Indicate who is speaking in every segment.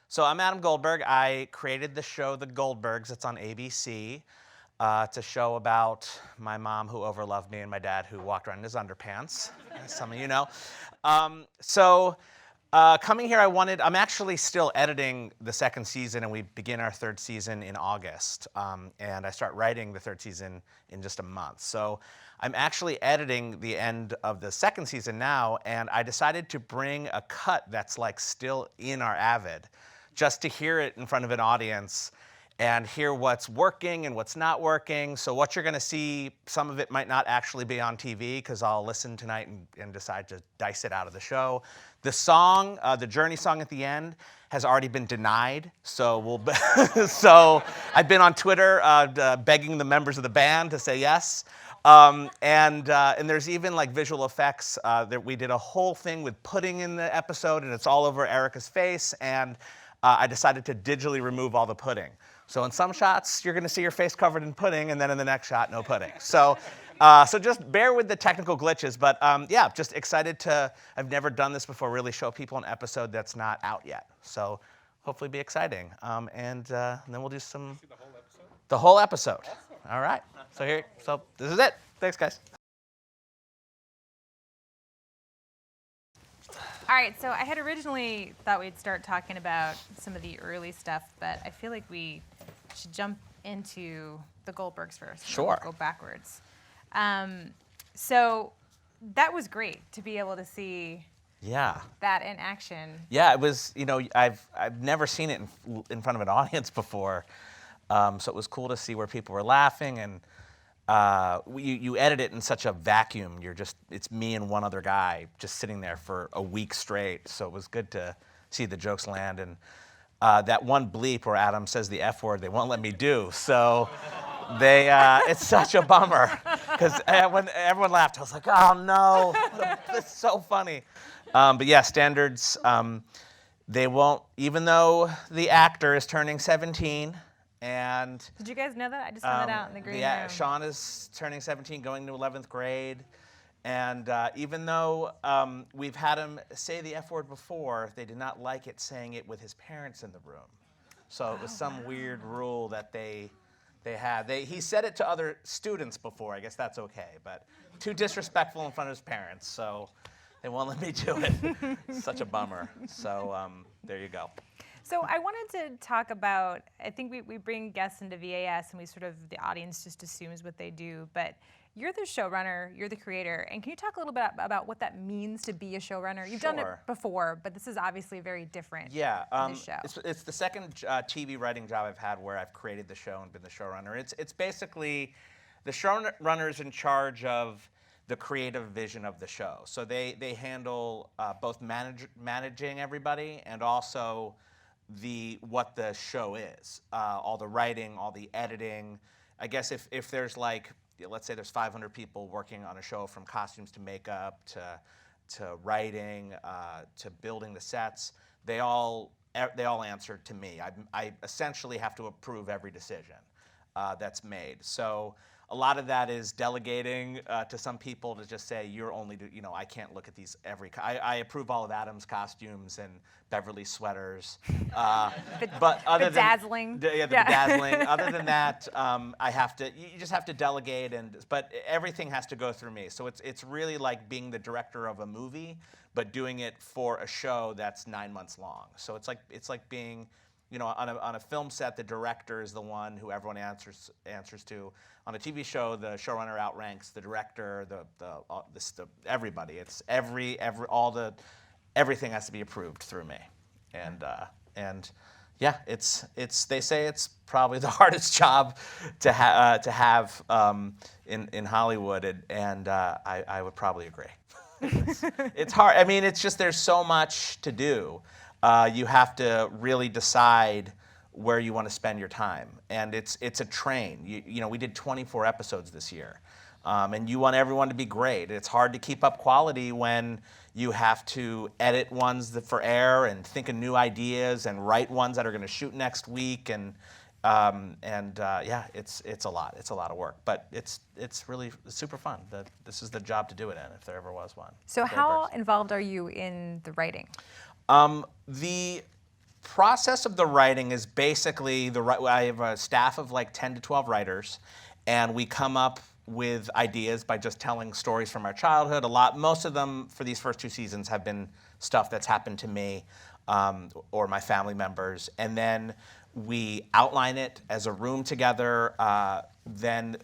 Speaker 1: So I'm Adam Goldberg. I created the show The Goldbergs. It's on ABC. It's a show about my mom who overloved me and my dad who walked around in his underpants, as some of you know. Coming here, I'm actually still editing the second season, and we begin our third season in August. And I start writing the third season in just a month. So I'm actually editing the end of the second season now, and I decided to bring a cut that's like still in our Avid, just to hear it in front of an audience and hear what's working and what's not working. So what you're gonna see, some of it might not actually be on TV because I'll listen tonight and decide to dice it out of the show. The song, the Journey song at the end, has already been denied. So so I've been on Twitter begging the members of the band to say yes. And there's even like visual effects that we did a whole thing with pudding in the episode, and it's all over Erica's face. And I decided to digitally remove all the pudding. So in some shots, you're gonna see your face covered in pudding, and then in the next shot, no pudding. So just bear with the technical glitches, but yeah, just excited to, I've never done this before, really show people an episode that's not out yet. So hopefully be exciting. And then we'll do some. See the whole episode? The whole episode. Awesome. All right, so this is it. Thanks, guys.
Speaker 2: All right, so I had originally thought we'd start talking about some of the early stuff, but I feel like we should jump into the Goldbergs first.
Speaker 1: Sure.
Speaker 2: Go backwards. So that was great to be able to see that in action.
Speaker 1: Yeah, it was, I've never seen it in front of an audience before, so it was cool to see where people were laughing, and you edit it in such a vacuum. It's me and one other guy just sitting there for a week straight. So it was good to see the jokes land. And that one bleep where Adam says the F word, they won't let me do. So it's such a bummer because when everyone laughed, I was like, oh no, it's so funny. But yeah, standards, they won't, even though the actor is turning 17. And
Speaker 2: did you guys know that? I just found that out in the green room.
Speaker 1: Yeah, Sean is turning 17, going to 11th grade. And even though we've had him say the F word before, they did not like it saying it with his parents in the room. So it was some weird rule that they had. He said it to other students before. I guess that's okay. But too disrespectful in front of his parents. So they won't let me do it. Such a bummer. So there you go.
Speaker 2: So I wanted to talk about, I think we bring guests into VAS and the audience just assumes what they do, but you're the showrunner, you're the creator, and can you talk a little bit about what that means to be a showrunner? You've done it before, but this is obviously very different in this show.
Speaker 1: It's the second TV writing job I've had where I've created the show and been the showrunner. It's basically, the showrunner's in charge of the creative vision of the show. So they handle both managing everybody and also what the show is, all the writing, all the editing. I guess if there's like, let's say there's 500 people working on a show, from costumes to makeup to writing to building the sets, they all answer to me. I essentially have to approve every decision that's made. So a lot of that is delegating to some people to just say, you're only, I can't look at these I approve all of Adam's costumes and Beverly's sweaters. But other
Speaker 2: bedazzling.
Speaker 1: The bedazzling. Other than that, you just have to delegate, but everything has to go through me. So it's really like being the director of a movie, but doing it for a show that's 9 months long. So it's like being, on a film set, the director is the one who everyone answers to. On a TV show, the showrunner outranks the director, everybody. It's everything has to be approved through me, and yeah, they say it's probably the hardest job to have in Hollywood, and I would probably agree. It's hard. I mean, it's just there's so much to do. You have to really decide where you want to spend your time, and it's a train. We did 24 episodes this year, and you want everyone to be great. It's hard to keep up quality when you have to edit ones for air and think of new ideas and write ones that are going to shoot next week, and Yeah, it's a lot. It's a lot of work, but it's really super fun. This is the job to do it in, if there ever was one.
Speaker 2: So how
Speaker 1: Goldbergs.
Speaker 2: involved are you in the writing?
Speaker 1: The process of the writing is basically I have a staff of like 10 to 12 writers, and we come up with ideas by just telling stories from our childhood. Most of them for these first 2 seasons have been stuff that's happened to me or my family members, and then we outline it as a room together. Then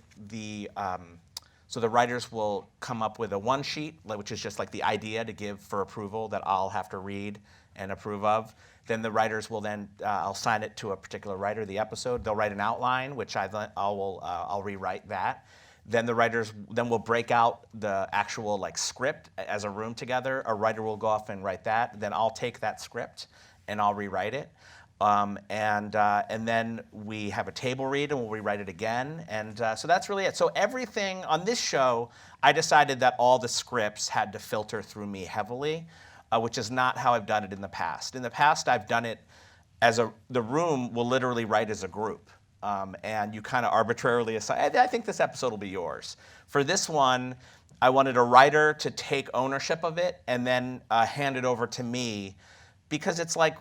Speaker 1: so the writers will come up with a one sheet, which is just like the idea to give for approval that I'll have to read and approve of. Then the writers will I'll sign it to a particular writer, the episode. They'll write an outline, which I'll rewrite that. Then the writers will break out the actual like script as a room together. A writer will go off and write that. Then I'll take that script and I'll rewrite it. And then we have a table read and we'll rewrite it again. And so that's really it. So everything on this show, I decided that all the scripts had to filter through me heavily, which is not how I've done it in the past. In the past, I've done it the room will literally write as a group. And you kind of arbitrarily assign, I think this episode will be yours. For this one, I wanted a writer to take ownership of it and then hand it over to me, because it's like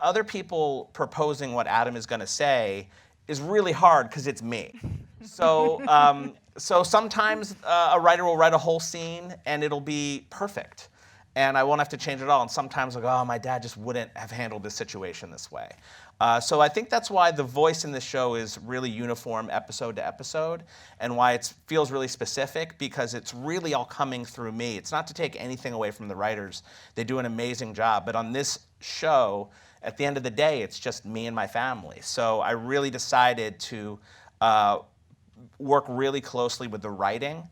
Speaker 1: other people proposing what Adam is going to say is really hard because it's me. So, so sometimes a writer will write a whole scene and it'll be perfect, and I won't have to change it all. And sometimes I'll go, oh, my dad just wouldn't have handled this situation this way. So I think that's why the voice in this show is really uniform episode to episode, and why it feels really specific, because it's really all coming through me. It's not to take anything away from the writers. They do an amazing job. But on this show, at the end of the day, it's just me and my family. So I really decided to work really closely with the writing.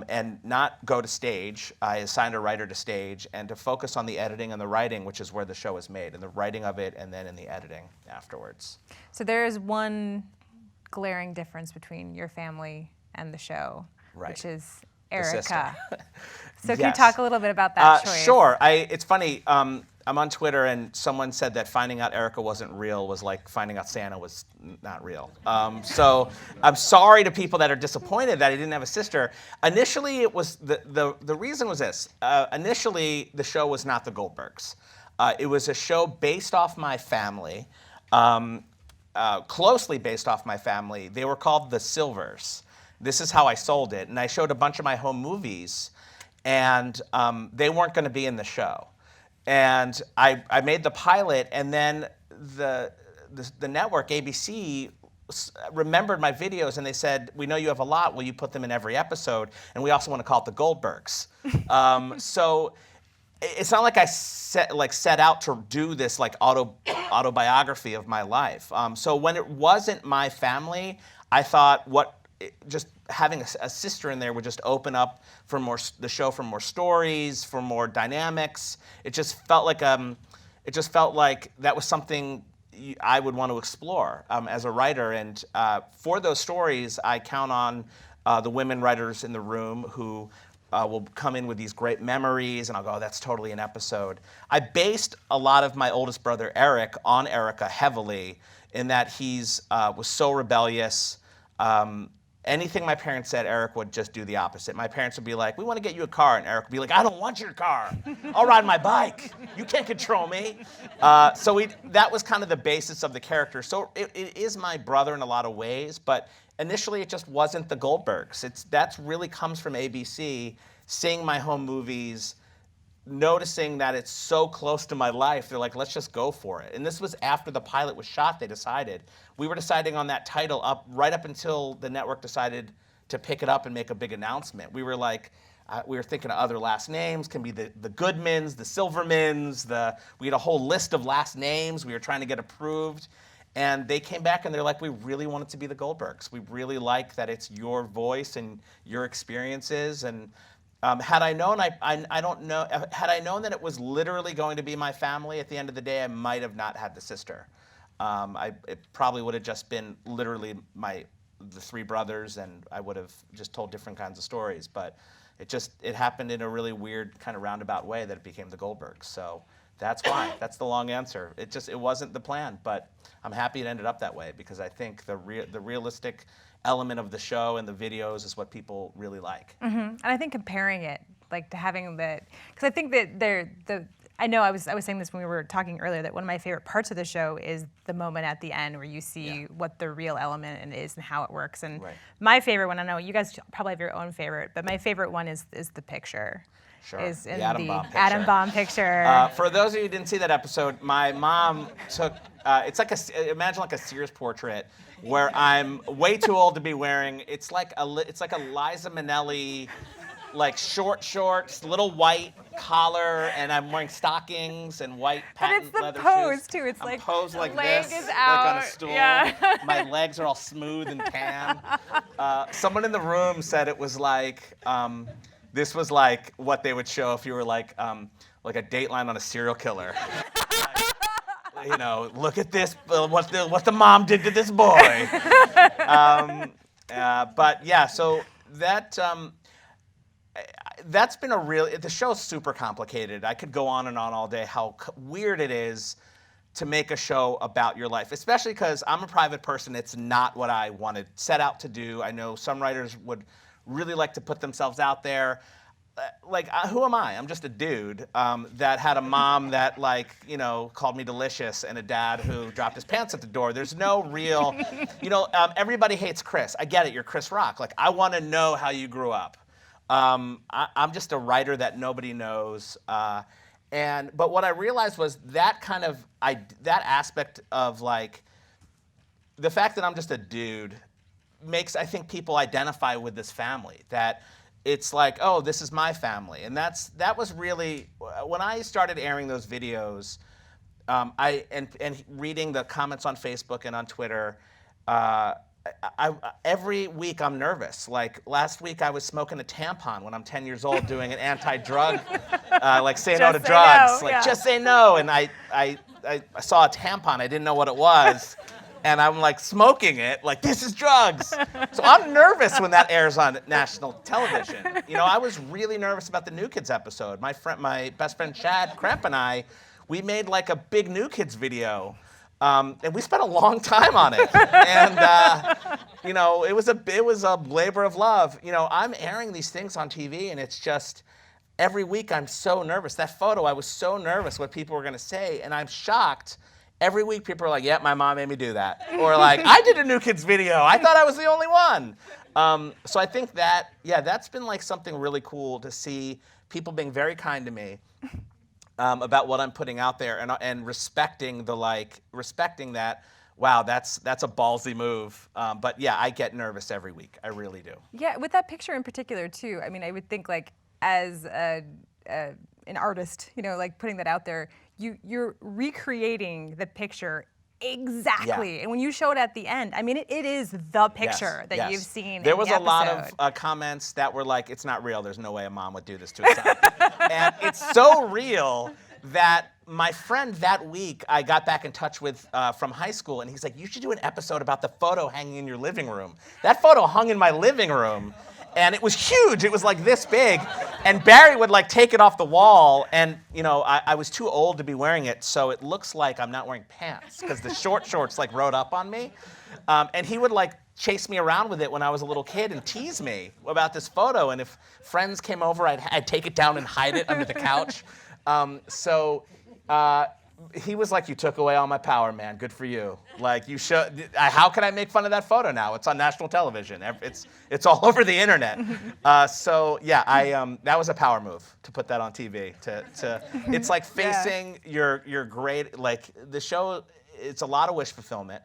Speaker 1: And not go to stage. I assigned a writer to stage, and to focus on the editing and the writing, which is where the show is made, and the writing of it, and then in the editing afterwards.
Speaker 2: So there is one glaring difference between your family and the show,
Speaker 1: Right.
Speaker 2: which is
Speaker 1: The sister.
Speaker 2: Erica. So can you
Speaker 1: Yes.
Speaker 2: talk a little bit about that choice?
Speaker 1: Sure. It's funny. I'm on Twitter, and someone said that finding out Erica wasn't real was like finding out Santa was not real. So I'm sorry to people that are disappointed that I didn't have a sister. Initially, it was the reason was this. Initially, the show was not the Goldbergs. It was a show based off my family, closely based off my family. They were called the Silvers. This is how I sold it, and I showed a bunch of my home movies, and they weren't going to be in the show. And I made the pilot, and then the network, ABC, remembered my videos, and they said, we know you have a lot, will you put them in every episode? And we also want to call it the Goldbergs. So it's not like I set out to do this like autobiography of my life. So when it wasn't my family, I thought just having a sister in there would just open up for the show for more stories, for more dynamics. It just felt like that was something I would want to explore as a writer. And for those stories, I count on the women writers in the room who will come in with these great memories, and I'll go, oh, that's totally an episode. I based a lot of my oldest brother Eric on Erica heavily, in that was so rebellious. Anything my parents said, Eric would just do the opposite. My parents would be like, we want to get you a car. And Eric would be like, I don't want your car. I'll ride my bike. You can't control me. So that was kind of the basis of the character. So it is my brother in a lot of ways, but initially it just wasn't the Goldbergs. That really comes from ABC, seeing my home movies, noticing that it's so close to my life. They're like, let's just go for it. And this was after the pilot was shot, they decided. We were deciding on that title right up until the network decided to pick it up and make a big announcement. We were like, we were thinking of other last names, can be the Goodmans, the Silvermans, we had a whole list of last names we were trying to get approved. And they came back and they're like, we really want it to be the Goldbergs. We really like that it's your voice and your experiences. And had I known, I don't know, had I known that it was literally going to be my family at the end of the day, I might have not had the sister. It probably would have just been literally the 3 brothers, and I would have just told different kinds of stories. But It happened in a really weird kind of roundabout way that it became the Goldbergs. So that's why. That's the long answer. It wasn't the plan, but I'm happy it ended up that way because I think the realistic element of the show and the videos is what people really like.
Speaker 2: And I think comparing it, like to having the, because I think that I know I was saying this when we were talking earlier that one of my favorite parts of the show is the moment at the end where you see what the real element is and how it works. And my favorite one, I know you guys probably have your own favorite, but my favorite one is the picture.
Speaker 1: Sure.
Speaker 2: Is in
Speaker 1: the atom bomb picture.
Speaker 2: Atom bomb picture.
Speaker 1: For those of you who didn't see that episode, my mom took, it's like imagine like a Sears portrait where I'm way too old to be wearing, it's like a Liza Minnelli, like short shorts, little white collar, and I'm wearing stockings and white patent leather shoes.
Speaker 2: But it's the pose too. It's
Speaker 1: I'm
Speaker 2: like
Speaker 1: posed like
Speaker 2: leg
Speaker 1: this,
Speaker 2: is out.
Speaker 1: like on a stool.
Speaker 2: Yeah.
Speaker 1: My legs are all smooth and tan. Someone in the room said it was like, this was like what they would show if you were like a Dateline on a serial killer. Like, you know, look at this, what the mom did to this boy. But yeah, so that's been the show's super complicated. I could go on and on all day how weird it is to make a show about your life, especially because I'm a private person. It's not what I wanted set out to do. I know some writers would really like to put themselves out there. Who am I? I'm just a dude that had a mom that, called me delicious and a dad who dropped his pants at the door. There's no real, everybody hates Chris. I get it. You're Chris Rock. Like, I want to know how you grew up. I'm just a writer that nobody knows. But what I realized was that that aspect of the fact that I'm just a dude makes, I think, people identify with this family, that it's like, oh, this is my family. And that was really, when I started airing those videos, and reading the comments on Facebook and on Twitter, every week I'm nervous. Like last week I was smoking a tampon when I'm 10 years old doing an anti-drug, say no to drugs. Just say no. And I saw a tampon, I didn't know what it was. And I'm smoking it, this is drugs. So I'm nervous when that airs on national television. I was really nervous about the New Kids episode. My best friend Chad Kremp and I, we made a big New Kids video. And we spent a long time on it. And, it was a labor of love. I'm airing these things on TV and it's just, every week I'm so nervous. That photo, I was so nervous what people were gonna say, and I'm shocked. Every week people are like, yeah, my mom made me do that. Or I did a New Kids video. I thought I was the only one. So I think that's been something really cool to see people being very kind to me about what I'm putting out there and respecting that, wow, that's a ballsy move. But yeah, I get nervous every week. I really do.
Speaker 2: Yeah, with that picture in particular too, I mean, I would think as an artist, putting that out there, you're recreating the picture exactly. Yeah. And when you show it at the end, I mean, it is the picture that you've seen.
Speaker 1: There was a lot of comments that were like, it's not real. There's no way a mom would do this to her son. And it's so real that my friend that week I got back in touch with from high school, and he's like, you should do an episode about the photo hanging in your living room. That photo hung in my living room. And it was huge. It was this big. And Barry would take it off the wall. And I was too old to be wearing it, so it looks like I'm not wearing pants because the short shorts rode up on me. And he would chase me around with it when I was a little kid and tease me about this photo. And if friends came over, I'd take it down and hide it under the couch. He was like, you took away all my power, man. Good for you. You should. How can I make fun of that photo now? It's on national television. It's all over the internet. That was a power move to put that on TV. It's like facing your great, the show. It's a lot of wish fulfillment,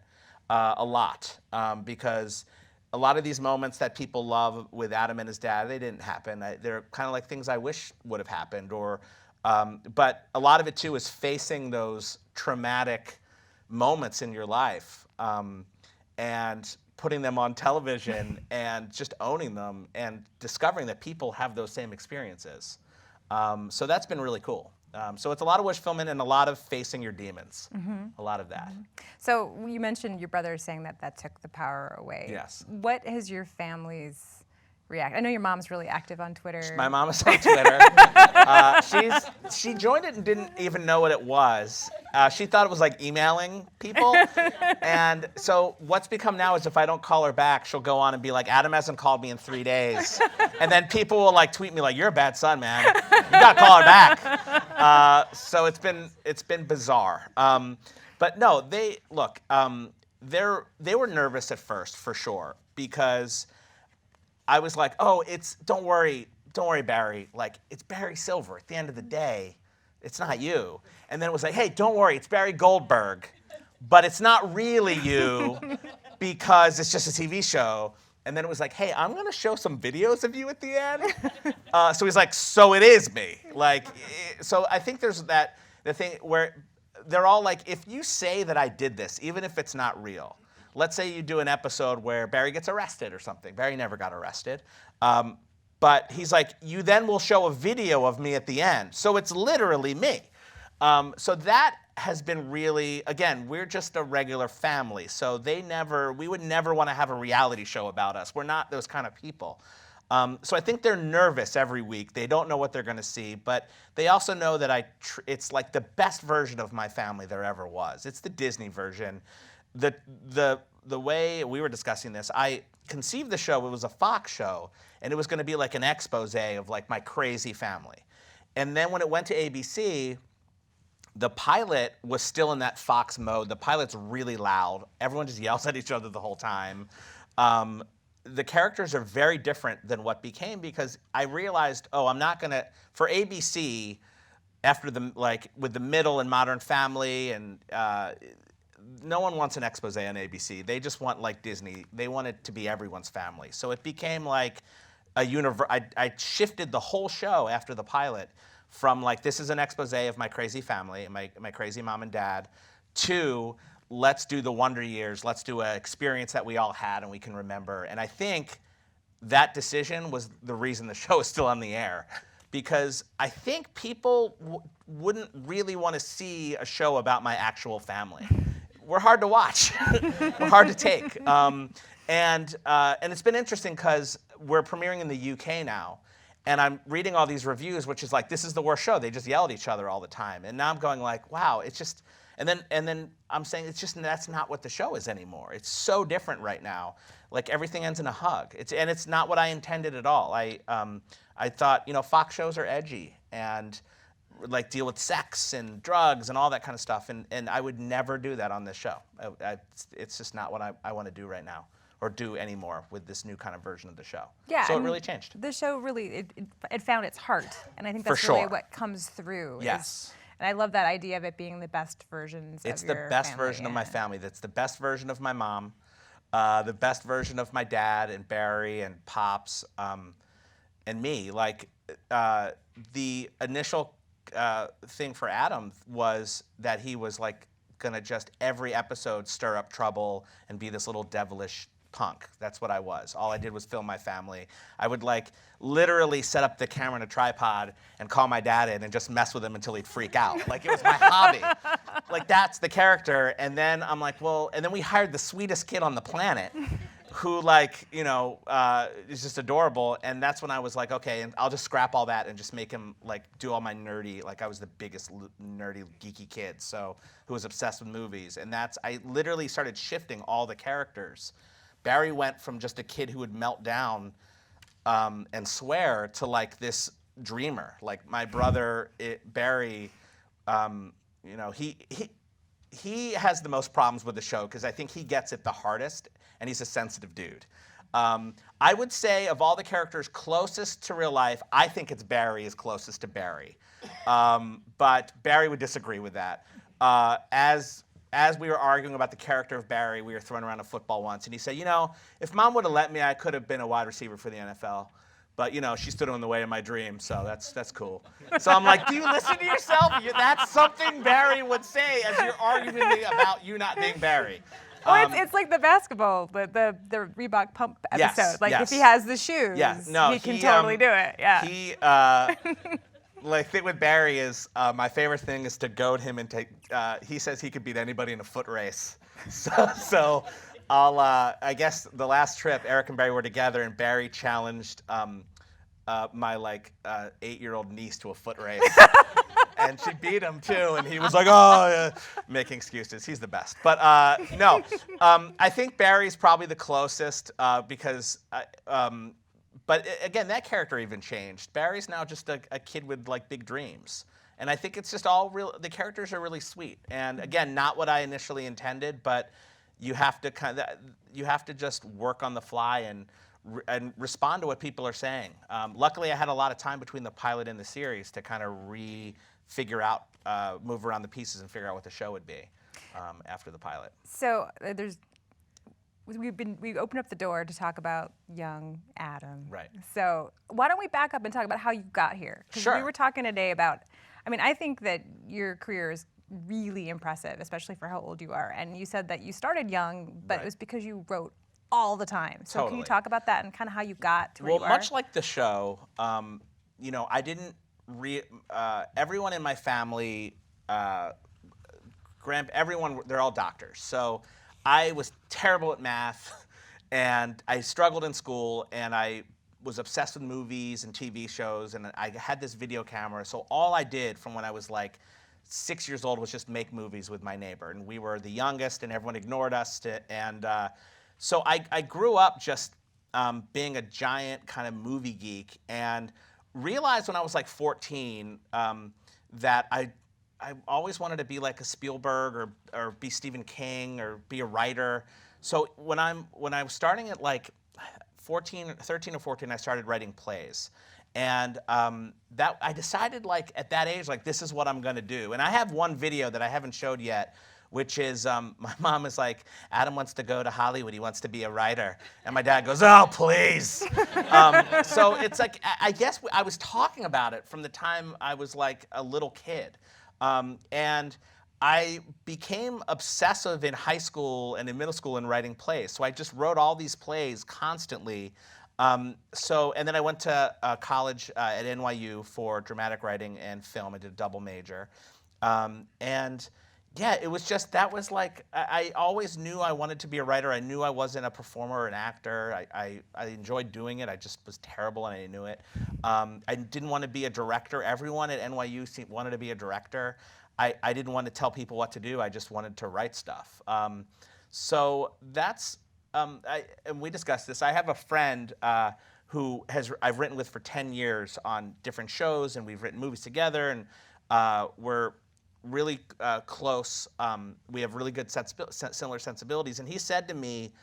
Speaker 1: a lot, because a lot of these moments that people love with Adam and his dad, they didn't happen. They're kind of like things I wish would have happened, but a lot of it too is facing those traumatic moments in your life and putting them on television and just owning them and discovering that people have those same experiences. So that's been really cool. So it's a lot of wish fulfillment and a lot of facing your demons. Mm-hmm. A lot of that. Mm-hmm.
Speaker 2: So you mentioned your brother saying that took the power away.
Speaker 1: Yes.
Speaker 2: What has your family's react? I know your mom's really active on Twitter.
Speaker 1: My mom is on Twitter. She joined it and didn't even know what it was. She thought it was like emailing people. And so what's become now is if I don't call her back, she'll go on and be like, Adam hasn't called me in 3 days. And then people will like tweet me like, you're a bad son, man. You gotta call her back. So it's been bizarre. But no, they were nervous at first for sure, because I was like, oh, don't worry, Barry. Like, it's Barry Silver. At the end of the day, it's not you. And then it was like, hey, don't worry, it's Barry Goldberg, but it's not really you because it's just a TV show. And then it was like, hey, I'm gonna show some videos of you at the end. So he's like, so it is me. Like, so I think there's the thing where they're all like, if you say that I did this, even if it's not real. Let's say you do an episode where Barry gets arrested or something. Barry never got arrested. But he's like, you then will show a video of me at the end. So it's literally me. So that has been really, again, we're just a regular family. So we would never want to have a reality show about us. We're not those kind of people. So I think they're nervous every week. They don't know what they're going to see, but they also know that it's like the best version of my family there ever was. It's the Disney version. The way we were discussing this, I conceived the show, it was a Fox show, and it was going to be like an expose of like my crazy family. And then when it went to ABC, the pilot was still in that Fox mode. The pilot's really loud. Everyone just yells at each other the whole time. The characters are very different than what became, because I realized, I'm not going to, for ABC, after with the Middle and Modern Family and no one wants an expose on ABC. They just want like Disney. They want it to be everyone's family. So it became like a universe. I shifted the whole show after the pilot from like, this is an expose of my crazy family, my crazy mom and dad, to let's do the Wonder Years. Let's do an experience that we all had and we can remember. And I think that decision was the reason the show is still on the air, because I think people wouldn't really want to see a show about my actual family. We're hard to watch. We're hard to take. And it's been interesting because we're premiering in the UK now, and I'm reading all these reviews, which is like, this is the worst show. They just yell at each other all the time. And now I'm going like, wow, it's just, and then I'm saying that's not what the show is anymore. It's so different right now. Like everything ends in a hug. It's not what I intended at all. I thought, Fox shows are edgy and like deal with sex and drugs and all that kind of stuff, and I would never do that on this show. It's just not what I want to do right now, or do anymore with this new kind of version of the show.
Speaker 2: Yeah,
Speaker 1: so it really changed.
Speaker 2: The show really, it found its heart, and I think that's really what comes through.
Speaker 1: Yes.
Speaker 2: And I love that idea of it being the best versions of your family.
Speaker 1: It's the best version of my family. That's the best version of my mom, the best version of my dad and Barry and Pops, and me. Like the initial thing for Adam was that he was like gonna just every episode stir up trouble and be this little devilish punk. That's what I was. All I did was film my family. I would like literally set up the camera in a tripod and call my dad in and just mess with him until he'd freak out. Like it was my hobby. Like that's the character. And then I'm like, and then we hired the sweetest kid on the planet who is just adorable. And that's when I was like, okay, and I'll just scrap all that and just make him like do all my nerdy, like I was the biggest nerdy geeky kid, so who was obsessed with movies. And I literally started shifting all the characters. Barry went from just a kid who would melt down and swear to like this dreamer. Like my brother, Barry, he has the most problems with the show because I think he gets it the hardest, and he's a sensitive dude. I would say of all the characters closest to real life, I think it's Barry is closest to Barry. But Barry would disagree with that. As we were arguing about the character of Barry, we were throwing around a football once, and he said, if Mom would have let me, I could have been a wide receiver for the NFL. But, she stood in the way of my dream, so that's cool. So I'm like, do you listen to yourself? That's something Barry would say as you're arguing with me about you not being Barry.
Speaker 2: Well, it's like the basketball, the Reebok pump episode.
Speaker 1: Yes.
Speaker 2: If he has the shoes, he can totally do it. Yeah.
Speaker 1: Like thing with Barry is my favorite thing is to goad him and take. He says he could beat anybody in a foot race. So I guess the last trip, Eric and Barry were together, and Barry challenged my 8-year-old niece to a foot race. And she beat him too, and he was like, "Oh, yeah," making excuses. He's the best, but no. I think Barry's probably the closest because, but again, that character even changed. Barry's now just a kid with big dreams, and I think it's just all real. The characters are really sweet, and again, not what I initially intended, but you have to just work on the fly and respond to what people are saying. Luckily, I had a lot of time between the pilot and the series to kind of figure out, move around the pieces and figure out what the show would be after the pilot.
Speaker 2: So we opened up the door to talk about young Adam.
Speaker 1: Right.
Speaker 2: So why don't we back up and talk about how you got here? Because
Speaker 1: Sure.
Speaker 2: we were talking today about, I think that your career is really impressive, especially for how old you are. And you said that you started young, but
Speaker 1: Right.
Speaker 2: it was because you wrote all the time. So can you
Speaker 1: Totally.
Speaker 2: talk about that and kind of how you got to where you are?
Speaker 1: Well, much like the show, I didn't. Everyone in my family, everyone, they're all doctors. So I was terrible at math, and I struggled in school, and I was obsessed with movies and TV shows, and I had this video camera. So all I did from when I was 6 years old was just make movies with my neighbor, and we were the youngest, and everyone ignored us. So I grew up just being a giant kind of movie geek, and realized when I was 14 that I always wanted to be like a Spielberg or be Stephen King or be a writer. So when I was starting at 13 or 14, I started writing plays. And that I decided at that age, this is what I'm gonna do. And I have one video that I haven't showed yet, which is my mom is like, Adam wants to go to Hollywood, he wants to be a writer. And my dad goes, oh, please. So it's I guess I was talking about it from the time I was a little kid. And I became obsessive in high school and in middle school in writing plays. So I just wrote all these plays constantly. And then I went to college at NYU for dramatic writing and film. I did a double major. And yeah, it was just, that was I always knew I wanted to be a writer. I knew I wasn't a performer or an actor. I enjoyed doing it. I just was terrible and I knew it. I didn't want to be a director. Everyone at NYU wanted to be a director. I didn't want to tell people what to do. I just wanted to write stuff. So that's, and we discussed this. I have a friend who I've written with for 10 years on different shows, and we've written movies together, and we're really close. We have really good similar sensibilities. And he said to me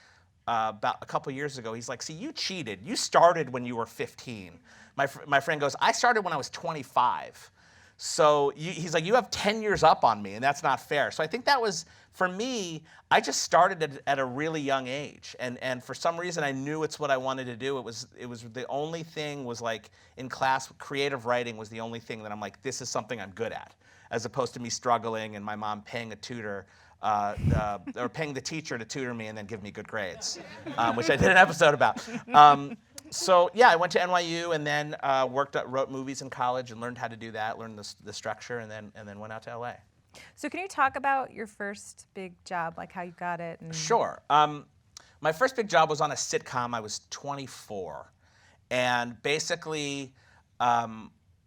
Speaker 1: about a couple years ago, he's like, see, you cheated. You started when you were 15. My friend goes, I started when I was 25. So he's like, you have 10 years up on me, and that's not fair. So I think that was, for me, I just started at a really young age. And for some reason, I knew it's what I wanted to do. It was the only thing was in class, creative writing was the only thing that I'm like, this is something I'm good at, as opposed to me struggling and my mom paying a tutor, or paying the teacher to tutor me and then give me good grades, which I did an episode about. So yeah, I went to NYU and then wrote movies in college and learned how to do that, learned the structure, and then went out to LA.
Speaker 2: So can you talk about your first big job, how you got it?
Speaker 1: Sure. My first big job was on a sitcom. I was 24, and basically,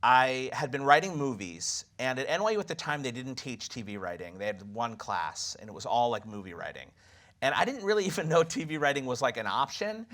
Speaker 1: I had been writing movies, and at NYU at the time, they didn't teach TV writing. They had one class, and it was all movie writing. And I didn't really even know TV writing was an option.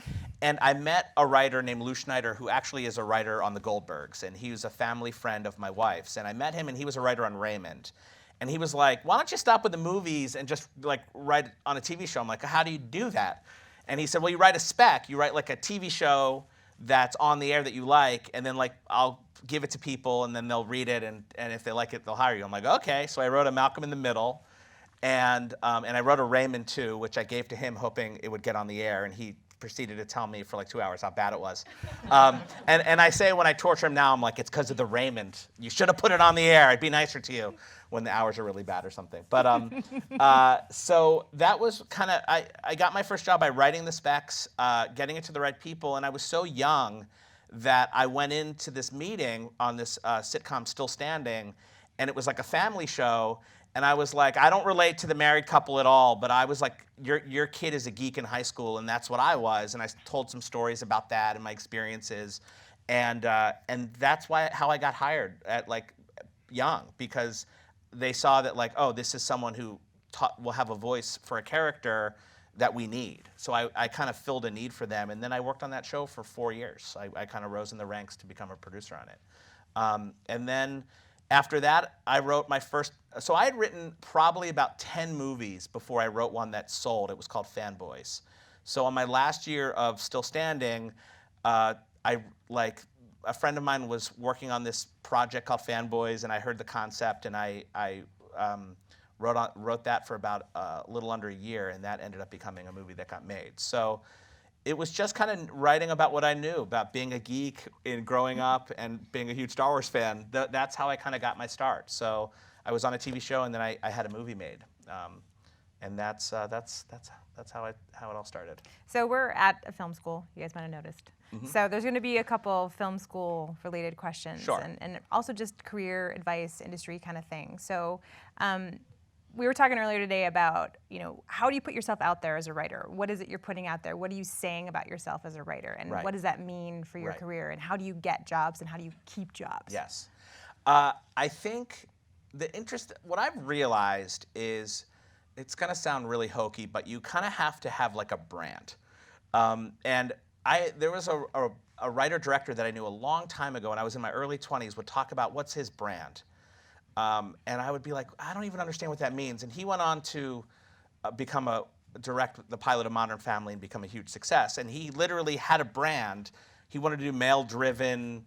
Speaker 1: And I met a writer named Lou Schneider, who actually is a writer on the Goldbergs, and he was a family friend of my wife's. And I met him, and he was a writer on Raymond. And he was like, why don't you stop with the movies and just write on a TV show? I'm like, how do you do that? And he said, well, you write a spec. You write a TV show that's on the air that you like, and then I'll give it to people, and then they'll read it, and if they like it, they'll hire you. I'm like, okay. So I wrote a Malcolm in the Middle, and I wrote a Raymond too, which I gave to him hoping it would get on the air, and he proceeded to tell me for 2 hours how bad it was. And I say when I torture him now, I'm like, it's because of the Raymond. You should have put it on the air. I'd be nicer to you when the hours are really bad or something. But so that was kind of, I got my first job by writing the specs, getting it to the right people, and I was so young that I went into this meeting on this sitcom Still Standing, and it was a family show, And I was like, I don't relate to the married couple at all, but I was like, your kid is a geek in high school, and that's what I was. And I told some stories about that and my experiences, and that's how I got hired at like young, because they saw that like, oh, this is someone who will have a voice for a character that we need. So I kind of filled a need for them, and then I worked on that show for 4 years. I kind of rose in the ranks to become a producer on it, and then. After that, I wrote my first. So I had written probably about 10 movies before I wrote one that sold. It was called Fanboys. So on my last year of still standing, a friend of mine was working on this project called Fanboys, and I heard the concept, and I wrote that for about a little under a year, and that ended up becoming a movie that got made. So it was just kind of writing about what I knew about being a geek in growing up and being a huge Star Wars fan. That's how I kind of got my start. So I was on a TV show, and then I had a movie made, and that's how it all started.
Speaker 2: So we're at a film school. You guys might have noticed. So there's going to be a couple film school related questions,
Speaker 1: Sure.
Speaker 2: and also just career advice, industry kind of thing. So. We were talking earlier today about, how do you put yourself out there as a writer? What is it you're putting out there? What are you saying about yourself as a writer? And
Speaker 1: Right.
Speaker 2: what does that mean for your
Speaker 1: Right.
Speaker 2: career? And how do you get jobs and how do you keep jobs?
Speaker 1: Yes. I think what I've realized is, it's going to sound really hokey, but you kind of have to have like a brand. And there was a writer-director that I knew a long time ago, when I was in my early 20s, would talk about what's his brand. And I would be like, I don't even understand what that means. And he went on to direct the pilot of Modern Family and become a huge success. And he literally had a brand. He wanted to do male-driven,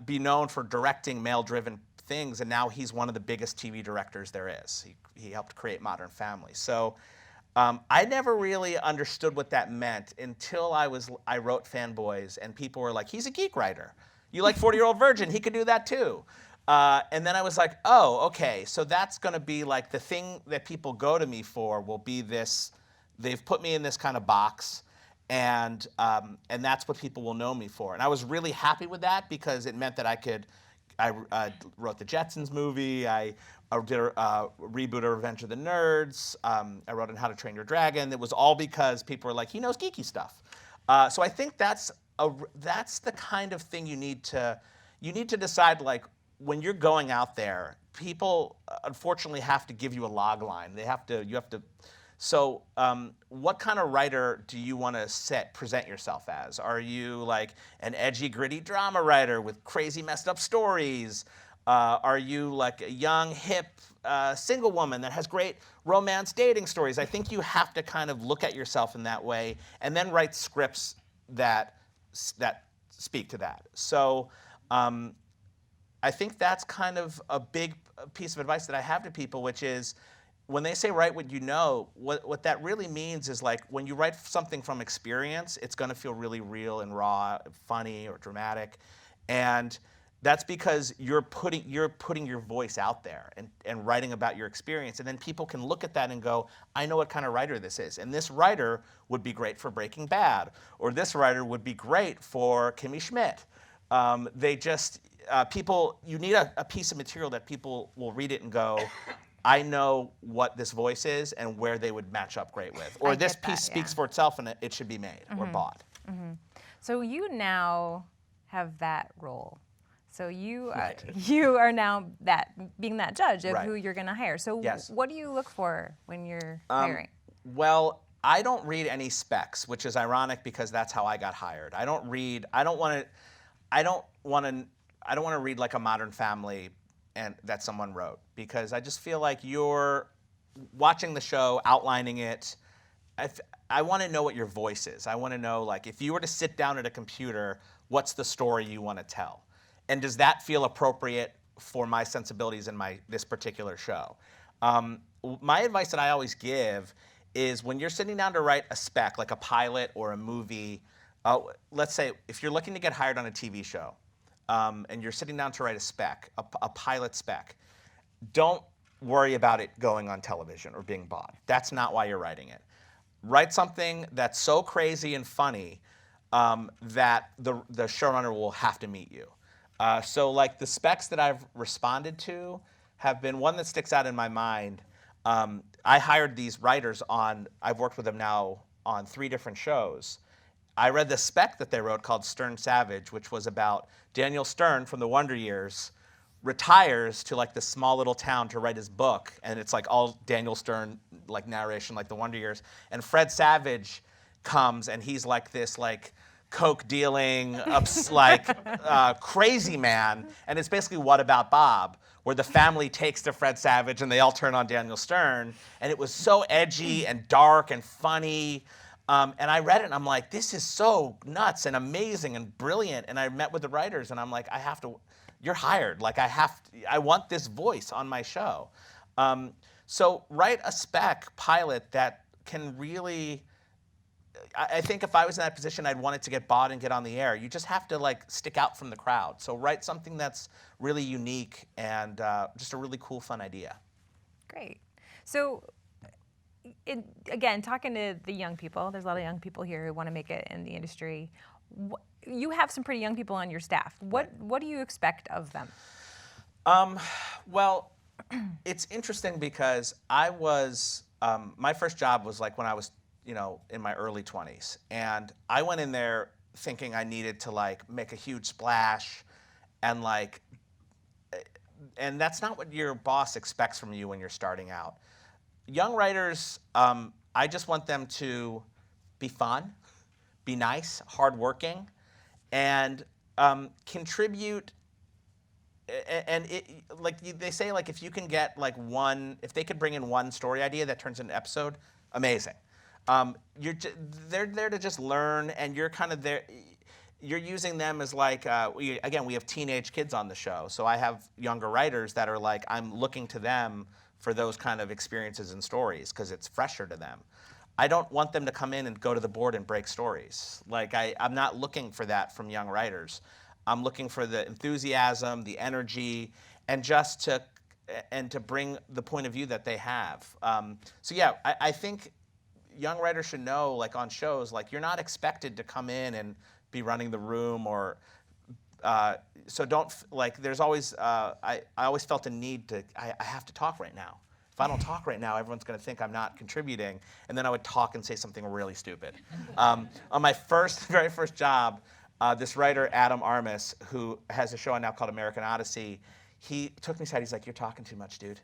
Speaker 1: be known for directing male-driven things. And now he's one of the biggest TV directors there is. He helped create Modern Family. So I never really understood what that meant until I wrote Fanboys, and people were like, he's a geek writer. You like 40-Year-Old Virgin? He could do that too. And then I was like, oh, okay, so that's going to be like the thing that people go to me for will be this. They've put me in this kind of box, and that's what people will know me for. And I was really happy with that, because it meant that I wrote the Jetsons movie. I did a reboot of Revenge of the Nerds. I wrote on How to Train Your Dragon. It was all because people were like, he knows geeky stuff. So I think that's the kind of thing you need to decide, like, when you're going out there, people unfortunately have to give you a log line. You have to. So, what kind of writer do you want to present yourself as? Are you like an edgy, gritty drama writer with crazy, messed up stories? Are you like a young, hip, single woman that has great romance dating stories? I think you have to kind of look at yourself in that way, and then write scripts that speak to that. So. I think that's kind of a big piece of advice that I have to people, which is, when they say write what you know, what that really means is, like, when you write something from experience, it's going to feel really real and raw, funny or dramatic, and that's because you're putting your voice out there and writing about your experience, and then people can look at that and go, I know what kind of writer this is, and this writer would be great for Breaking Bad, or this writer would be great for Kimmy Schmidt. You need a piece of material that people will read it and go, I know what this voice is and where they would match up great with. Or this piece speaks for itself and it should be made or bought.
Speaker 2: So you now have that role. So you
Speaker 1: Right.
Speaker 2: you are now being that judge of
Speaker 1: Right.
Speaker 2: who you're going to hire. So
Speaker 1: Yes.
Speaker 2: what do you look for when you're hiring?
Speaker 1: Well, I don't read any specs, which is ironic because that's how I got hired. I don't want to read like a Modern Family that someone wrote, because I just feel like you're watching the show, outlining it. I want to know what your voice is. I want to know, like, if you were to sit down at a computer, what's the story you want to tell? And does that feel appropriate for my sensibilities in this particular show? My advice that I always give is, when you're sitting down to write a spec, like a pilot or a movie, let's say if you're looking to get hired on a TV show, and you're sitting down to write a spec, a pilot spec, don't worry about it going on television or being bought. That's not why you're writing it. Write something that's so crazy and funny that the showrunner will have to meet you. So like the specs that I've responded to have been one that sticks out in my mind. I hired these writers on, I've worked with them now on 3 different shows. I read the spec that they wrote called Stern Savage, which was about Daniel Stern from the Wonder Years retires to like this small little town to write his book, and it's like all Daniel Stern like narration, like the Wonder Years. And Fred Savage comes, and he's like this like coke dealing, crazy man, and it's basically What About Bob, where the family takes to Fred Savage and they all turn on Daniel Stern, and it was so edgy and dark and funny. And I read it and I'm like, this is so nuts and amazing and brilliant. And I met with the writers and I'm like, you're hired. Like I want this voice on my show. So write a spec pilot that can really, I think if I was in that position, I'd want it to get bought and get on the air. You just have to like stick out from the crowd. So write something that's really unique and just a really cool, fun idea.
Speaker 2: Great. So again, talking to the young people, there's a lot of young people here who want to make it in the industry. You have some pretty young people on your staff. What do you expect of them?
Speaker 1: Well, it's interesting because I was, my first job was like when I was, in my early 20s. And I went in there thinking I needed to like make a huge splash and and that's not what your boss expects from you when you're starting out. Young writers, I just want them to be fun, be nice, hardworking, and contribute. And they say, like if you can get like if they could bring in one story idea that turns into an episode, amazing. They're there to just learn, and you're kind of there. You're using them as like, we have teenage kids on the show, so I have younger writers that are like, I'm looking to them for those kind of experiences and stories because it's fresher to them. I don't want them to come in and go to the board and break stories. Like I'm not looking for that from young writers. I'm looking for the enthusiasm, the energy, and just to bring the point of view that they have. So yeah, I think young writers should know, like on shows, like you're not expected to come in and be running the room or. So don't, there's always, I always felt a need to, I have to talk right now. If I don't talk right now, everyone's going to think I'm not contributing, and then I would talk and say something really stupid. On my very first job, this writer, Adam Armis, who has a show on now called American Odyssey, he took me aside, he's like, you're talking too much, dude.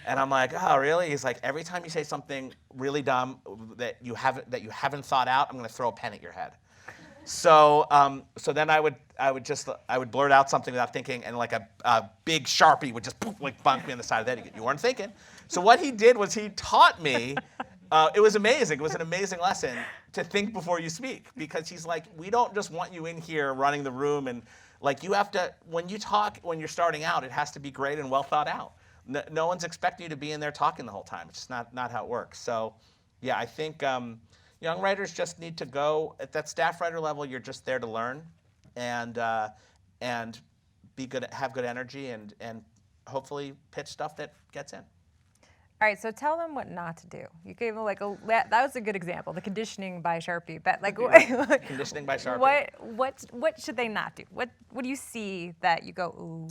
Speaker 1: And I'm like, oh, really? He's like, every time you say something really dumb that you haven't thought out, I'm going to throw a pen at your head. So then I would blurt out something without thinking, and like a big Sharpie would just like bonk me on the side of the head. You weren't thinking. So what he did was he taught me. It was amazing. It was an amazing lesson to think before you speak, because he's like, we don't just want you in here running the room, and like you have to, when you talk, when you're starting out, it has to be great and well thought out. No one's expecting you to be in there talking the whole time. It's just not how it works. So yeah, I think. Young writers just need to go at that staff writer level. You're just there to learn, and be good, have good energy, and hopefully pitch stuff that gets in.
Speaker 2: All right, so tell them what not to do. You gave them that was a good example, the conditioning by Sharpie. But
Speaker 1: Conditioning by Sharpie.
Speaker 2: What should they not do? What do you see that you go ooh,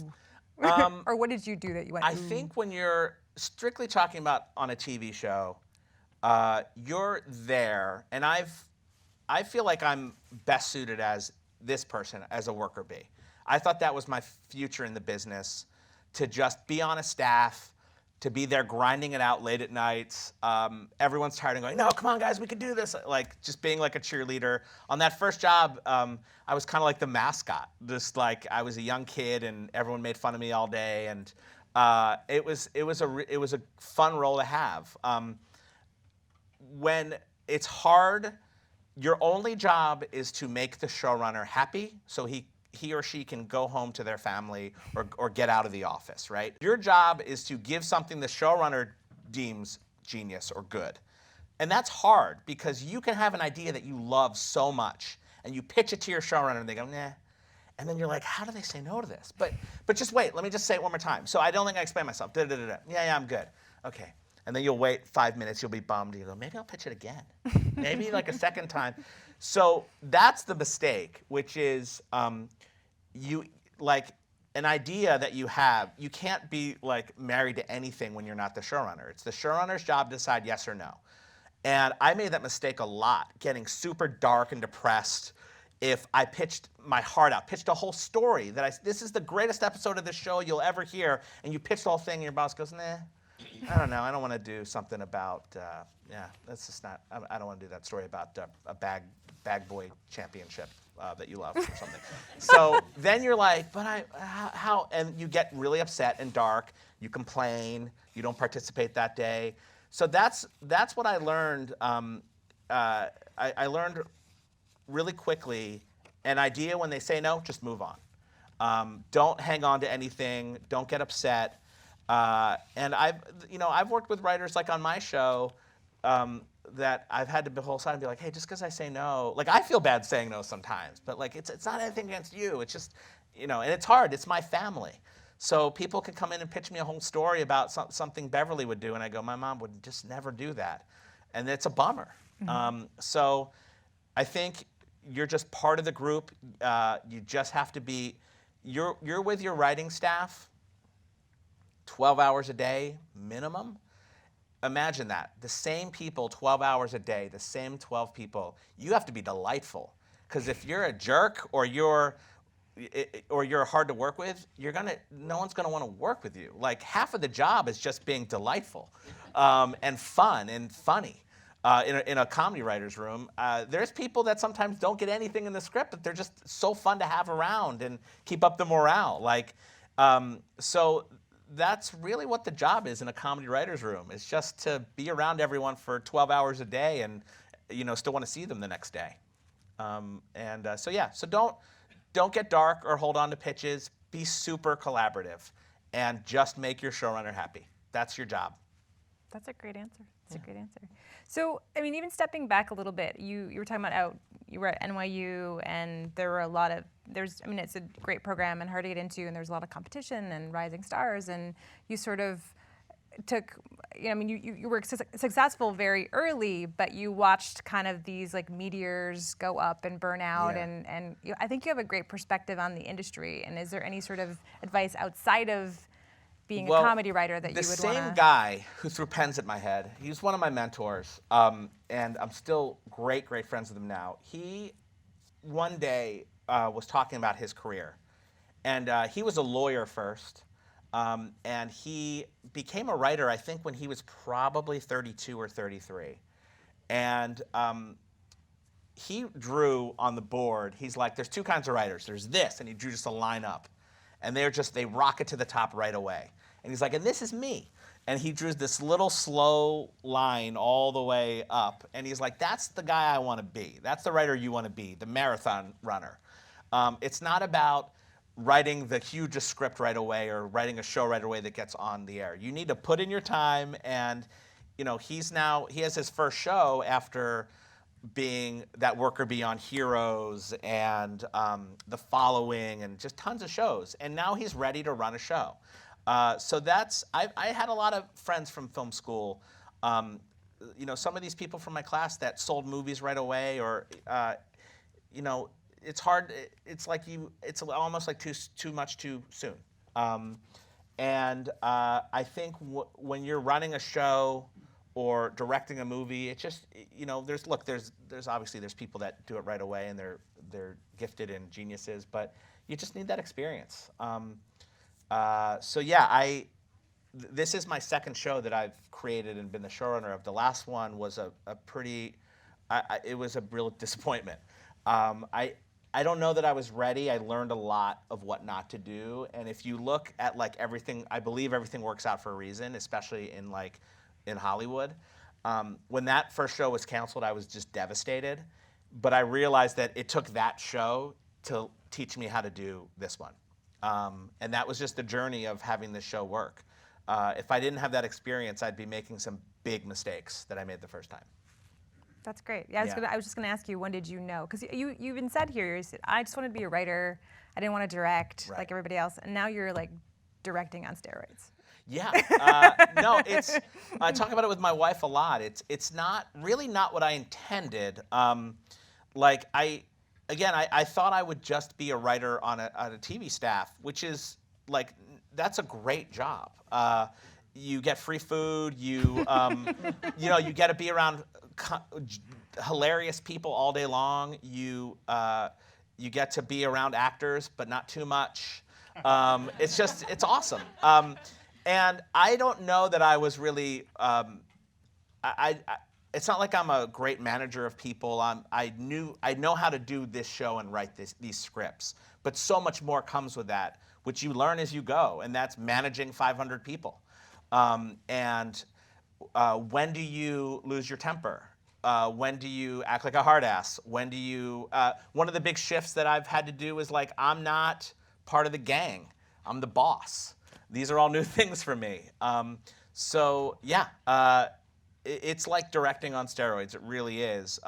Speaker 2: or what did you do that you went? Ooh?
Speaker 1: I think when you're strictly talking about on a TV show. You're there, and I feel like I'm best suited as this person, as a worker bee. I thought that was my future in the business, to just be on a staff, to be there grinding it out late at nights. Everyone's tired and going, no, come on, guys, we can do this. Like just being like a cheerleader. On that first job, I was kind of like the mascot. Just like I was a young kid, and everyone made fun of me all day, and it was a fun role to have. When it's hard, your only job is to make the showrunner happy so he or she can go home to their family or get out of the office, right? Your job is to give something the showrunner deems genius or good. And that's hard because you can have an idea that you love so much and you pitch it to your showrunner and they go, nah. And then you're like, how do they say no to this? But just wait, let me just say it one more time. So I don't think I explained myself. Yeah, I'm good. Okay. And then you'll wait 5 minutes, you'll be bummed, you go, maybe I'll pitch it again. Maybe like a second time. So that's the mistake, which is an idea that you have, you can't be like married to anything when you're not the showrunner. It's the showrunner's job to decide yes or no. And I made that mistake a lot, getting super dark and depressed if I pitched my heart out, pitched a whole story that this is the greatest episode of the show you'll ever hear, and you pitch the whole thing and your boss goes, nah, I don't know, I don't want to do something about, that's just not, I don't want to do that story about a bag boy championship that you love or something. So then you're like, but how, and you get really upset and dark, you complain, you don't participate that day. So that's what I learned. I learned really quickly, an idea when they say no, just move on. Don't hang on to anything. Don't get upset. And I've worked with writers like on my show that I've had to the whole side and be like, hey, just because I say no, like I feel bad saying no sometimes, but like it's not anything against you. It's just, and it's hard. It's my family. So people can come in and pitch me a whole story about something Beverly would do, and I go, my mom would just never do that, and it's a bummer. Mm-hmm. So I think you're just part of the group. You just have to be. You're with your writing staff 12 hours a day minimum. Imagine that. The same people 12 hours a day, the same 12 people. You have to be delightful, because if you're a jerk or you're hard to work with, no one's gonna want to work with you. Like half of the job is just being delightful, and fun and funny. In a comedy writer's room, there's people that sometimes don't get anything in the script, but they're just so fun to have around and keep up the morale. So that's really what the job is in a comedy writer's room. It's just to be around everyone for 12 hours a day and still want to see them the next day. So don't get dark or hold on to pitches. Be super collaborative and just make your showrunner happy. That's your job.
Speaker 2: That's a great answer. That's a great answer. So, I mean, even stepping back a little bit, you were talking about you were at NYU, and there were a lot of, it's a great program and hard to get into, and there's a lot of competition and rising stars, and you sort of took, you were successful very early, but you watched kind of these like meteors go up and burn out, and I think you have a great perspective on the industry. And is there any sort of advice outside of being a comedy writer that you would want to?
Speaker 1: The same guy who threw pens at my head, he was one of my mentors, and I'm still great friends with him now. He, one day, was talking about his career. And he was a lawyer first, and he became a writer, I think, when he was probably 32 or 33. And he drew on the board, he's like, there's two kinds of writers. There's this, and he drew just a line up. And they rocket to the top right away. And he's like, and this is me. And he drew this little slow line all the way up. And he's like, that's the guy I want to be. That's the writer you want to be, the marathon runner. It's not about writing the hugest script right away or writing a show right away that gets on the air. You need to put in your time. And he has his first show after being that worker bee on Heroes and The Following and just tons of shows. And now he's ready to run a show. So I had a lot of friends from film school. Some of these people from my class that sold movies right away, or it's hard. It's almost like too much too soon. I think when you're running a show or directing a movie, it's just there's obviously people that do it right away and they're gifted and geniuses, but you just need that experience. This is my second show that I've created and been the showrunner of. The last one was it was a real disappointment. I don't know that I was ready. I learned a lot of what not to do, and if you look at everything, I believe everything works out for a reason, especially in Hollywood. When that first show was canceled, I was just devastated, but I realized that it took that show to teach me how to do this one. And that was just the journey of having this show work. If I didn't have that experience, I'd be making some big mistakes that I made the first time.
Speaker 2: That's great. Yeah, I was just going to ask you, when did you know? Because you even said here, you said, I just wanted to be a writer. I didn't want to direct like everybody else. And now you're directing on steroids. Yeah. No, I talk about it with my wife a lot. It's not what I intended. I thought I would just be a writer on a TV staff, which is
Speaker 1: like, that's a great job. You get free food. You you get to be around hilarious people all day long. You get to be around actors, but not too much. It's awesome. And I don't know that I was really. It's not like I'm a great manager of people. I know how to do this show and write these scripts, but so much more comes with that, which you learn as you go, and that's managing 500 people. And when do you lose your temper? When do you act like a hard ass? When do you? One of the big shifts that I've had to do is like, I'm not part of the gang. I'm the boss. These are all new things for me. So yeah. It's like directing on steroids. It really is.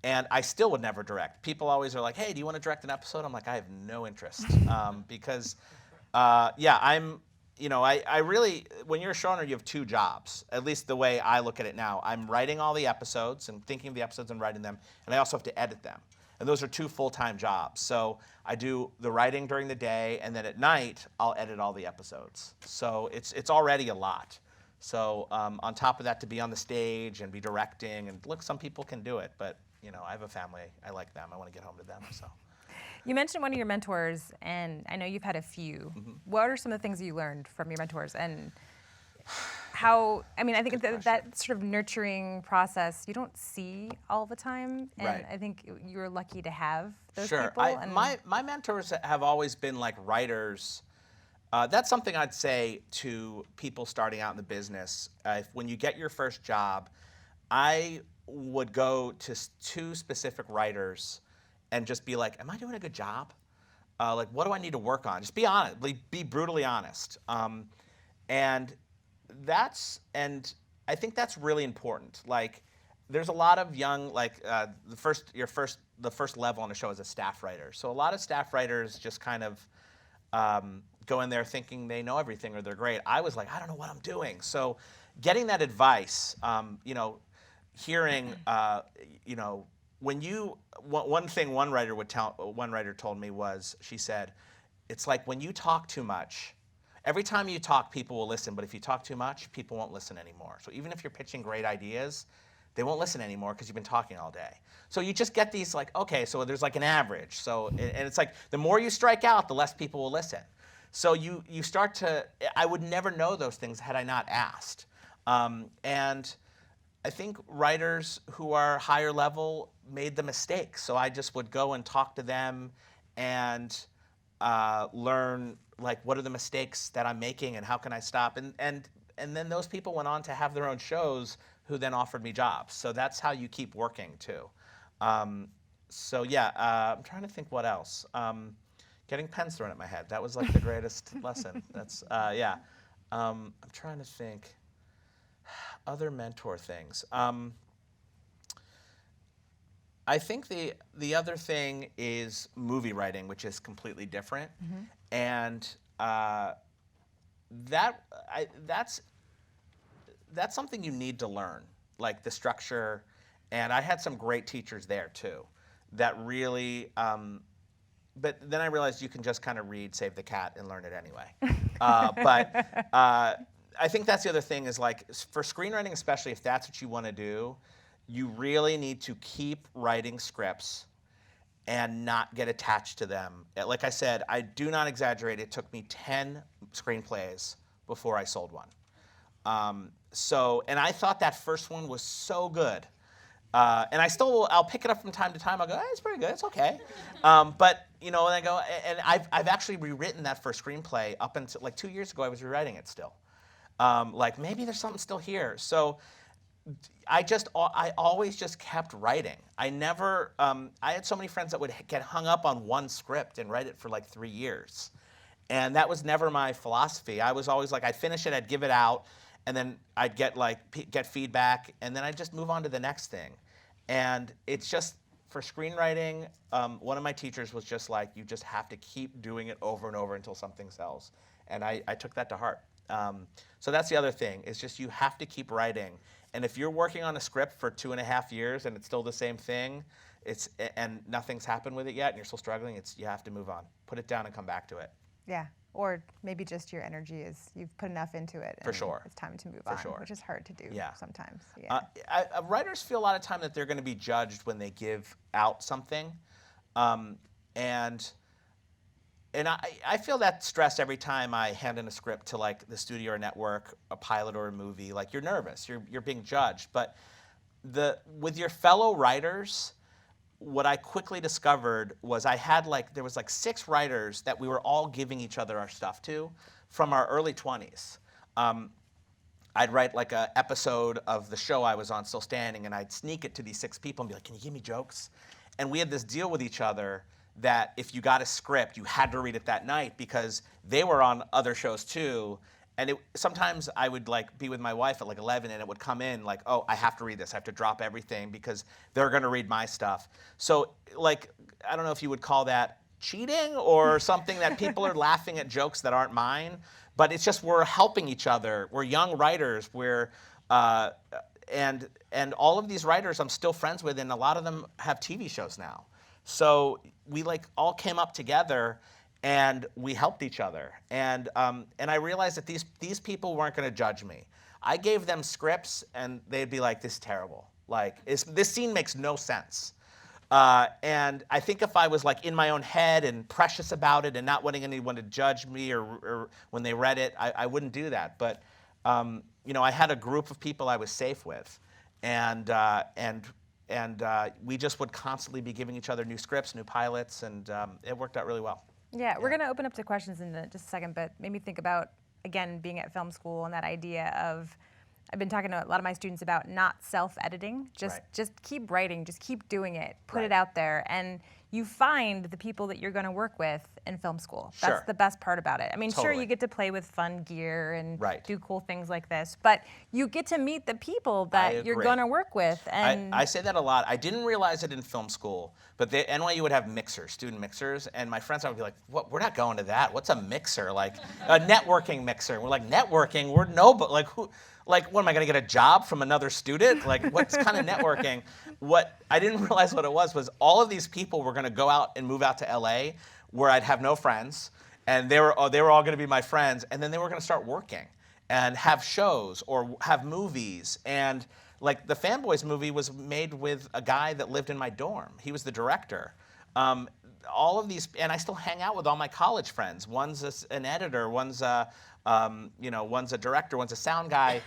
Speaker 1: And I still would never direct. People always are like, hey, do you want to direct an episode? I'm like, I have no interest. Because, yeah, I really, when you're a showrunner, you have two jobs, at least the way I look at it now. I'm writing all the episodes and thinking of the episodes and writing them, and I also have to edit them. And those are two full-time jobs. So I do the writing during the day, and then at night, I'll edit all the episodes. So it's already a lot. So on top of that, to be on the stage and be directing, and look, some people can do it, but I have a family. I like them. I want to get home to them. So.
Speaker 2: You mentioned one of your mentors, and I know you've had a few. Mm-hmm. What are some of the things you learned from your mentors, and how? I mean, I think that sort of nurturing process you don't see all the time, and
Speaker 1: right.
Speaker 2: I think you're lucky to have those
Speaker 1: sure.
Speaker 2: people.
Speaker 1: My mentors have always been like writers. That's something I'd say to people starting out in the business. When you get your first job, I would go to two specific writers and just be like, am I doing a good job? Like, what do I need to work on? Just be honest, be brutally honest. And I think that's really important. Like, there's a lot of young, like the first level on a show is a staff writer. So a lot of staff writers just kind of go in there thinking they know everything or they're great. I was like, I don't know what I'm doing. So getting that advice, hearing, one thing one writer told me was, she said, it's like when you talk too much, every time you talk, people will listen, but if you talk too much, people won't listen anymore. So even if you're pitching great ideas, they won't listen anymore because you've been talking all day. So you just get these like, okay, so there's like an average. So, and it's like, the more you strike out, the less people will listen. So you start to, I would never know those things had I not asked. And I think writers who are higher level made the mistake. So I just would go and talk to them and learn, like, what are the mistakes that I'm making and how can I stop? And then those people went on to have their own shows who then offered me jobs. So that's how you keep working too. So yeah, I'm trying to think what else. Getting pens thrown at my head. That was like the greatest lesson. That's, yeah. I'm trying to think. Other mentor things. I think the other thing is movie writing, which is completely different. Mm-hmm. And that's something you need to learn, like the structure. And I had some great teachers there too that really, but then I realized you can just kind of read Save the Cat and learn it anyway. But I think that's the other thing is, like, for screenwriting, especially if that's what you want to do, you really need to keep writing scripts and not get attached to them. Like I said, I do not exaggerate. It took me 10 screenplays before I sold one. And I thought that first one was so good. And I'll pick it up from time to time. I'll go, it's pretty good, it's okay. But, and I go, and I've actually rewritten that first screenplay up until, like, 2 years ago, I was rewriting it still. Like, maybe there's something still here. So I always just kept writing. I had so many friends that would get hung up on one script and write it for like 3 years. And that was never my philosophy. I was always like, I'd finish it, I'd give it out, and then I'd get feedback, and then I'd just move on to the next thing. And it's just, for screenwriting, one of my teachers was just like, you just have to keep doing it over and over until something sells. And I took that to heart. So that's the other thing, is just you have to keep writing. And if you're working on a script for 2.5 years and it's still the same thing, and nothing's happened with it yet and you're still struggling, you have to move on. Put it down and come back to it.
Speaker 2: Yeah, Or maybe just your energy is, you've put enough into it.
Speaker 1: For sure.
Speaker 2: It's time to move on,
Speaker 1: sure.
Speaker 2: which is hard to do sometimes.
Speaker 1: Writers feel a lot of time that they're going to be judged when they give out something. And I feel that stress every time I hand in a script to like the studio or network, a pilot or a movie. Like you're nervous, you're being judged. But with your fellow writers, what I quickly discovered was there was 6 writers that we were all giving each other our stuff to from our early 20s. I'd write like an episode of the show I was on, Still Standing, and I'd sneak it to these 6 people and be like, can you give me jokes? And we had this deal with each other that if you got a script, you had to read it that night because they were on other shows too. And sometimes I would like be with my wife at like 11 and it would come in like, oh, I have to read this. I have to drop everything because they're going to read my stuff. So like, I don't know if you would call that cheating or something that people are laughing at jokes that aren't mine, but it's just we're helping each other. We're young writers. And all of these writers I'm still friends with, and a lot of them have TV shows now. So we like all came up together and we helped each other. And I realized that these people weren't going to judge me. I gave them scripts and they'd be like, this is terrible. Like, this scene makes no sense. And I think if I was like in my own head and precious about it and not wanting anyone to judge me or when they read it, I wouldn't do that. But I had a group of people I was safe with. And we just would constantly be giving each other new scripts, new pilots, and it worked out really well.
Speaker 2: Yeah, we're going to open up to questions in just a second, but made me think about, again, being at film school and that idea of, I've been talking to a lot of my students about not self-editing, just keep writing, just keep doing it, put it out there, and you find the people that you're going to work with in film school. That's the best part about it. I mean, sure, you get to play with fun gear and do cool things like this, but you get to meet the people that you're going to work with. And
Speaker 1: I say that a lot. I didn't realize it in film school, but NYU would have mixers, student mixers, and my friends would be like, "What? We're not going to that. What's a mixer? Like a networking mixer?" We're like, "Networking? We're nobody. Like who? Like, what am I going to get a job from another student? Like, what's kind of networking?" What I didn't realize what it was all of these people were going to go out and move out to LA, where I'd have no friends, and they were all going to be my friends, and then they were going to start working and have shows or have movies. And like the Fanboys movie was made with a guy that lived in my dorm. He was the director. All of these, and I still hang out with all my college friends. One's an editor, one's one's a director, one's a sound guy.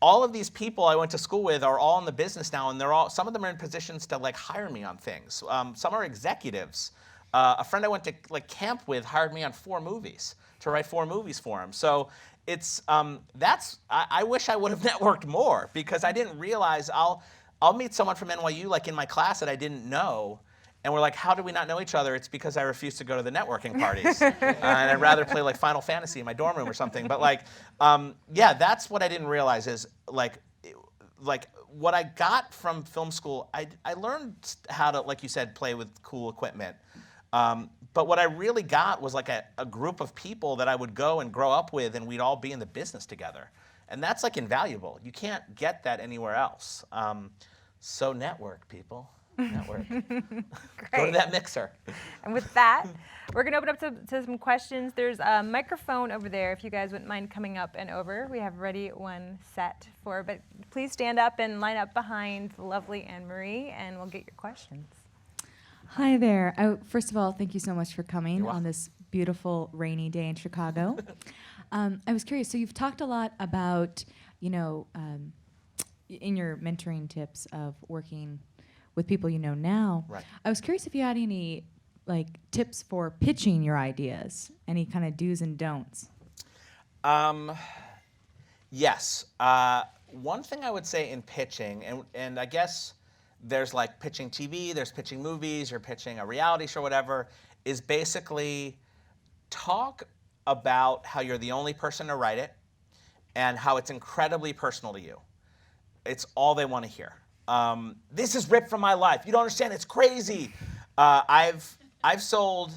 Speaker 1: All of these people I went to school with are all in the business now, and some of them are in positions to like hire me on things. Some are executives. A friend I went to like camp with hired me on 4 movies to write 4 movies for him. So it's I wish I would have networked more because I didn't realize I'll meet someone from NYU like in my class that I didn't know. And we're like, how do we not know each other? It's because I refuse to go to the networking parties. And I'd rather play like Final Fantasy in my dorm room or something. But like, that's what I didn't realize is like what I got from film school, I learned how to, like you said, play with cool equipment. But what I really got was like a group of people that I would go and grow up with, and we'd all be in the business together. And that's like invaluable. You can't get that anywhere else. So network, people. Network. Go to that mixer.
Speaker 2: And with that, we're going to open up to some questions. There's a microphone over there if you guys wouldn't mind coming up and over. We have ready one set but please stand up and line up behind the lovely Anne-Marie and we'll get your questions.
Speaker 3: Hi there. First of all, thank you so much for coming
Speaker 1: You're welcome.
Speaker 3: On this beautiful rainy day in Chicago. I was curious, so you've talked a lot about, in your mentoring tips of working with people you know now.
Speaker 1: Right.
Speaker 3: I was curious if you had any tips for pitching your ideas, any kind of do's and don'ts.
Speaker 1: Yes. One thing I would say in pitching, and I guess there's like pitching TV, there's pitching movies, you're pitching a reality show, whatever, is basically talk about how you're the only person to write it and how it's incredibly personal to you. It's all they want to hear. This is ripped from my life. You don't understand. It's crazy. I've sold,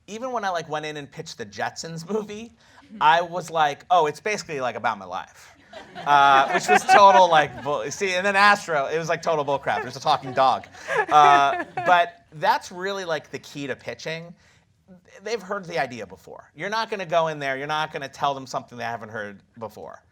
Speaker 1: even when I went in and pitched the Jetsons movie, I was like, oh, it's basically about my life, which was total bull. See, and then Astro, it was total bullcrap. There's a talking dog, but that's really the key to pitching. they've heard the idea before. You're not going to go in there. You're not going to tell them something they haven't heard before.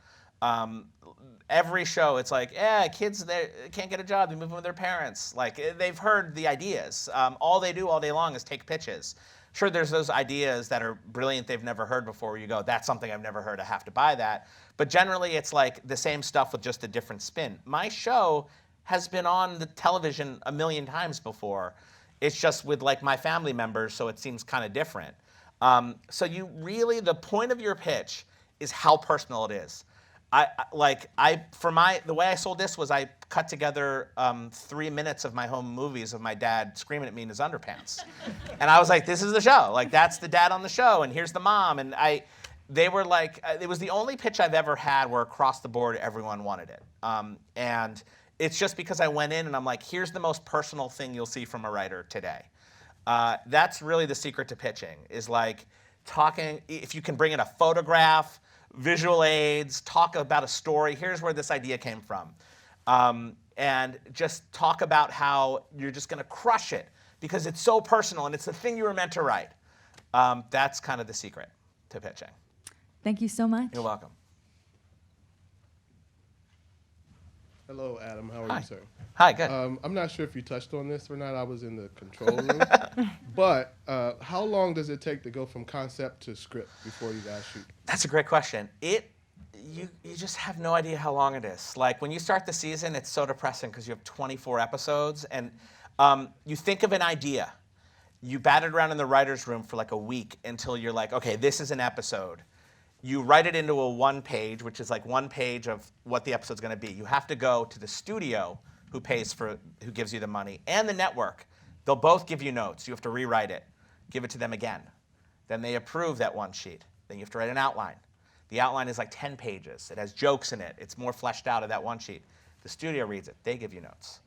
Speaker 1: Every show, it's like, yeah, kids they can't get a job. They move in with their parents. Like, they've heard the ideas. All they do all day long is take pitches. Sure, there's those ideas that are brilliant they've never heard before where you go, that's something I've never heard, I have to buy that. But generally, it's like the same stuff with just a different spin. My show has been on the television a million times before. It's just with like my family members, so it seems kind of different. So you really, the point of your pitch is how personal it is. The way I sold this was I cut together 3 minutes of my home movies of my dad screaming at me in his underpants. And I was like, this is the show. Like, that's the dad on the show, and here's the mom. And they were like, it was the only pitch I've ever had where across the board everyone wanted it. And it's just because I went in and I'm like, here's the most personal thing you'll see from a writer today. That's really the secret to pitching, is like talking, if you can bring in a photograph, visual aids, talk about a story. Here's where this idea came from. And just talk about how you're just going to crush it because it's so personal and it's the thing you were meant to write. That's kind of the secret to pitching.
Speaker 3: Thank you so much.
Speaker 1: You're welcome.
Speaker 4: Hello, Adam. How are
Speaker 1: Hi.
Speaker 4: you, sir?
Speaker 1: Hi, good.
Speaker 4: I'm not sure if you touched on this or not. I was in the control room. But how long does it take to go from concept to script before you guys shoot?
Speaker 1: That's a great question. You just have no idea how long it is. Like, when you start the season, it's so depressing because you have 24 episodes, and you think of an idea. You bat it around in the writer's room for like a week until you're like, okay, this is an episode. You write it into a 1 page, which is like 1 page of what the episode's going to be. You have to go to the studio who gives you the money, and the network. They'll both give you notes. You have to rewrite it, give it to them again. Then they approve that 1 sheet. Then you have to write an outline. The outline is like 10 pages. It has jokes in it. It's more fleshed out of that 1 sheet. The studio reads it. They give you notes.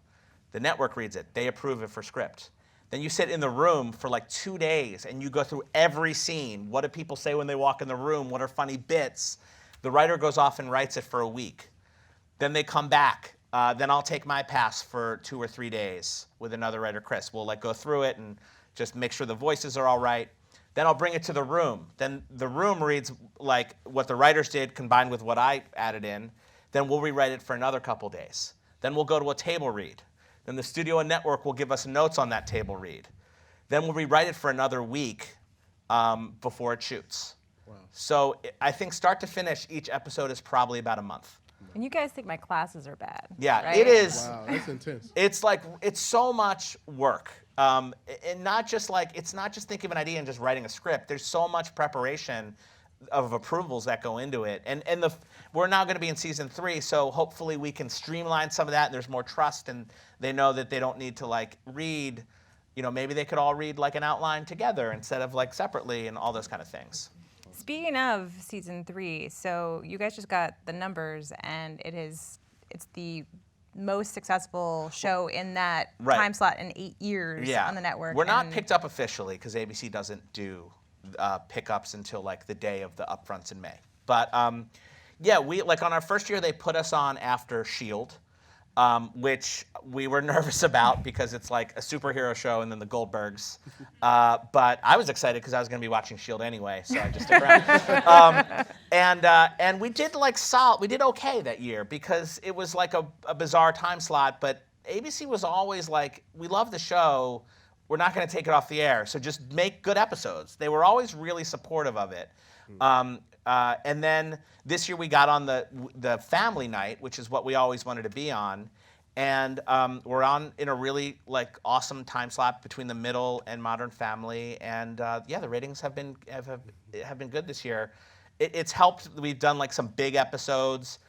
Speaker 1: The network reads it. They approve it for script. Then you sit in the room for like 2 days and you go through every scene. What do people say when they walk in the room? What are funny bits? The writer goes off and writes it for a week. Then they come back. Then I'll take my pass for 2 or 3 days with another writer, Chris. We'll like go through it and just make sure the voices are all right. Then I'll bring it to the room. Then the room reads like what the writers did combined with what I added in. Then we'll rewrite it for another couple days. Then we'll go to a table read. Then the studio and network will give us notes on that table read. Then we'll rewrite it for another week before it shoots. Wow. So I think start to finish, each episode is probably about a month.
Speaker 2: And you guys think my classes are bad.
Speaker 1: Yeah,
Speaker 2: right?
Speaker 1: it is.
Speaker 4: Wow, that's intense.
Speaker 1: It's like, it's so much work. And not just like, it's not just thinking of an idea and just writing a script. There's so much preparation of approvals that go into it. And we're now going to be in season 3, so hopefully we can streamline some of that and there's more trust and they know that they don't need to like read, maybe they could all read like an outline together instead of like separately and all those kind of things.
Speaker 2: Speaking of season 3, so you guys just got the numbers, and it's the most successful show in that time slot in 8 years on the network.
Speaker 1: We're not picked up officially because ABC doesn't do pickups until like the day of the upfronts in May. But we like on our first year they put us on after S.H.I.E.L.D., which we were nervous about because it's like a superhero show and then the Goldbergs. But I was excited because I was going to be watching S.H.I.E.L.D. anyway, so I just stuck around. And we did we did okay that year because it was like a bizarre time slot. But ABC was always like, we love the show. We're not going to take it off the air, so just make good episodes. They were always really supportive of it. And then this year we got on the family night, which is what we always wanted to be on. And we're on in a really like awesome time slot between the middle and Modern Family. And the ratings have been good this year. It's helped. We've done like some big episodes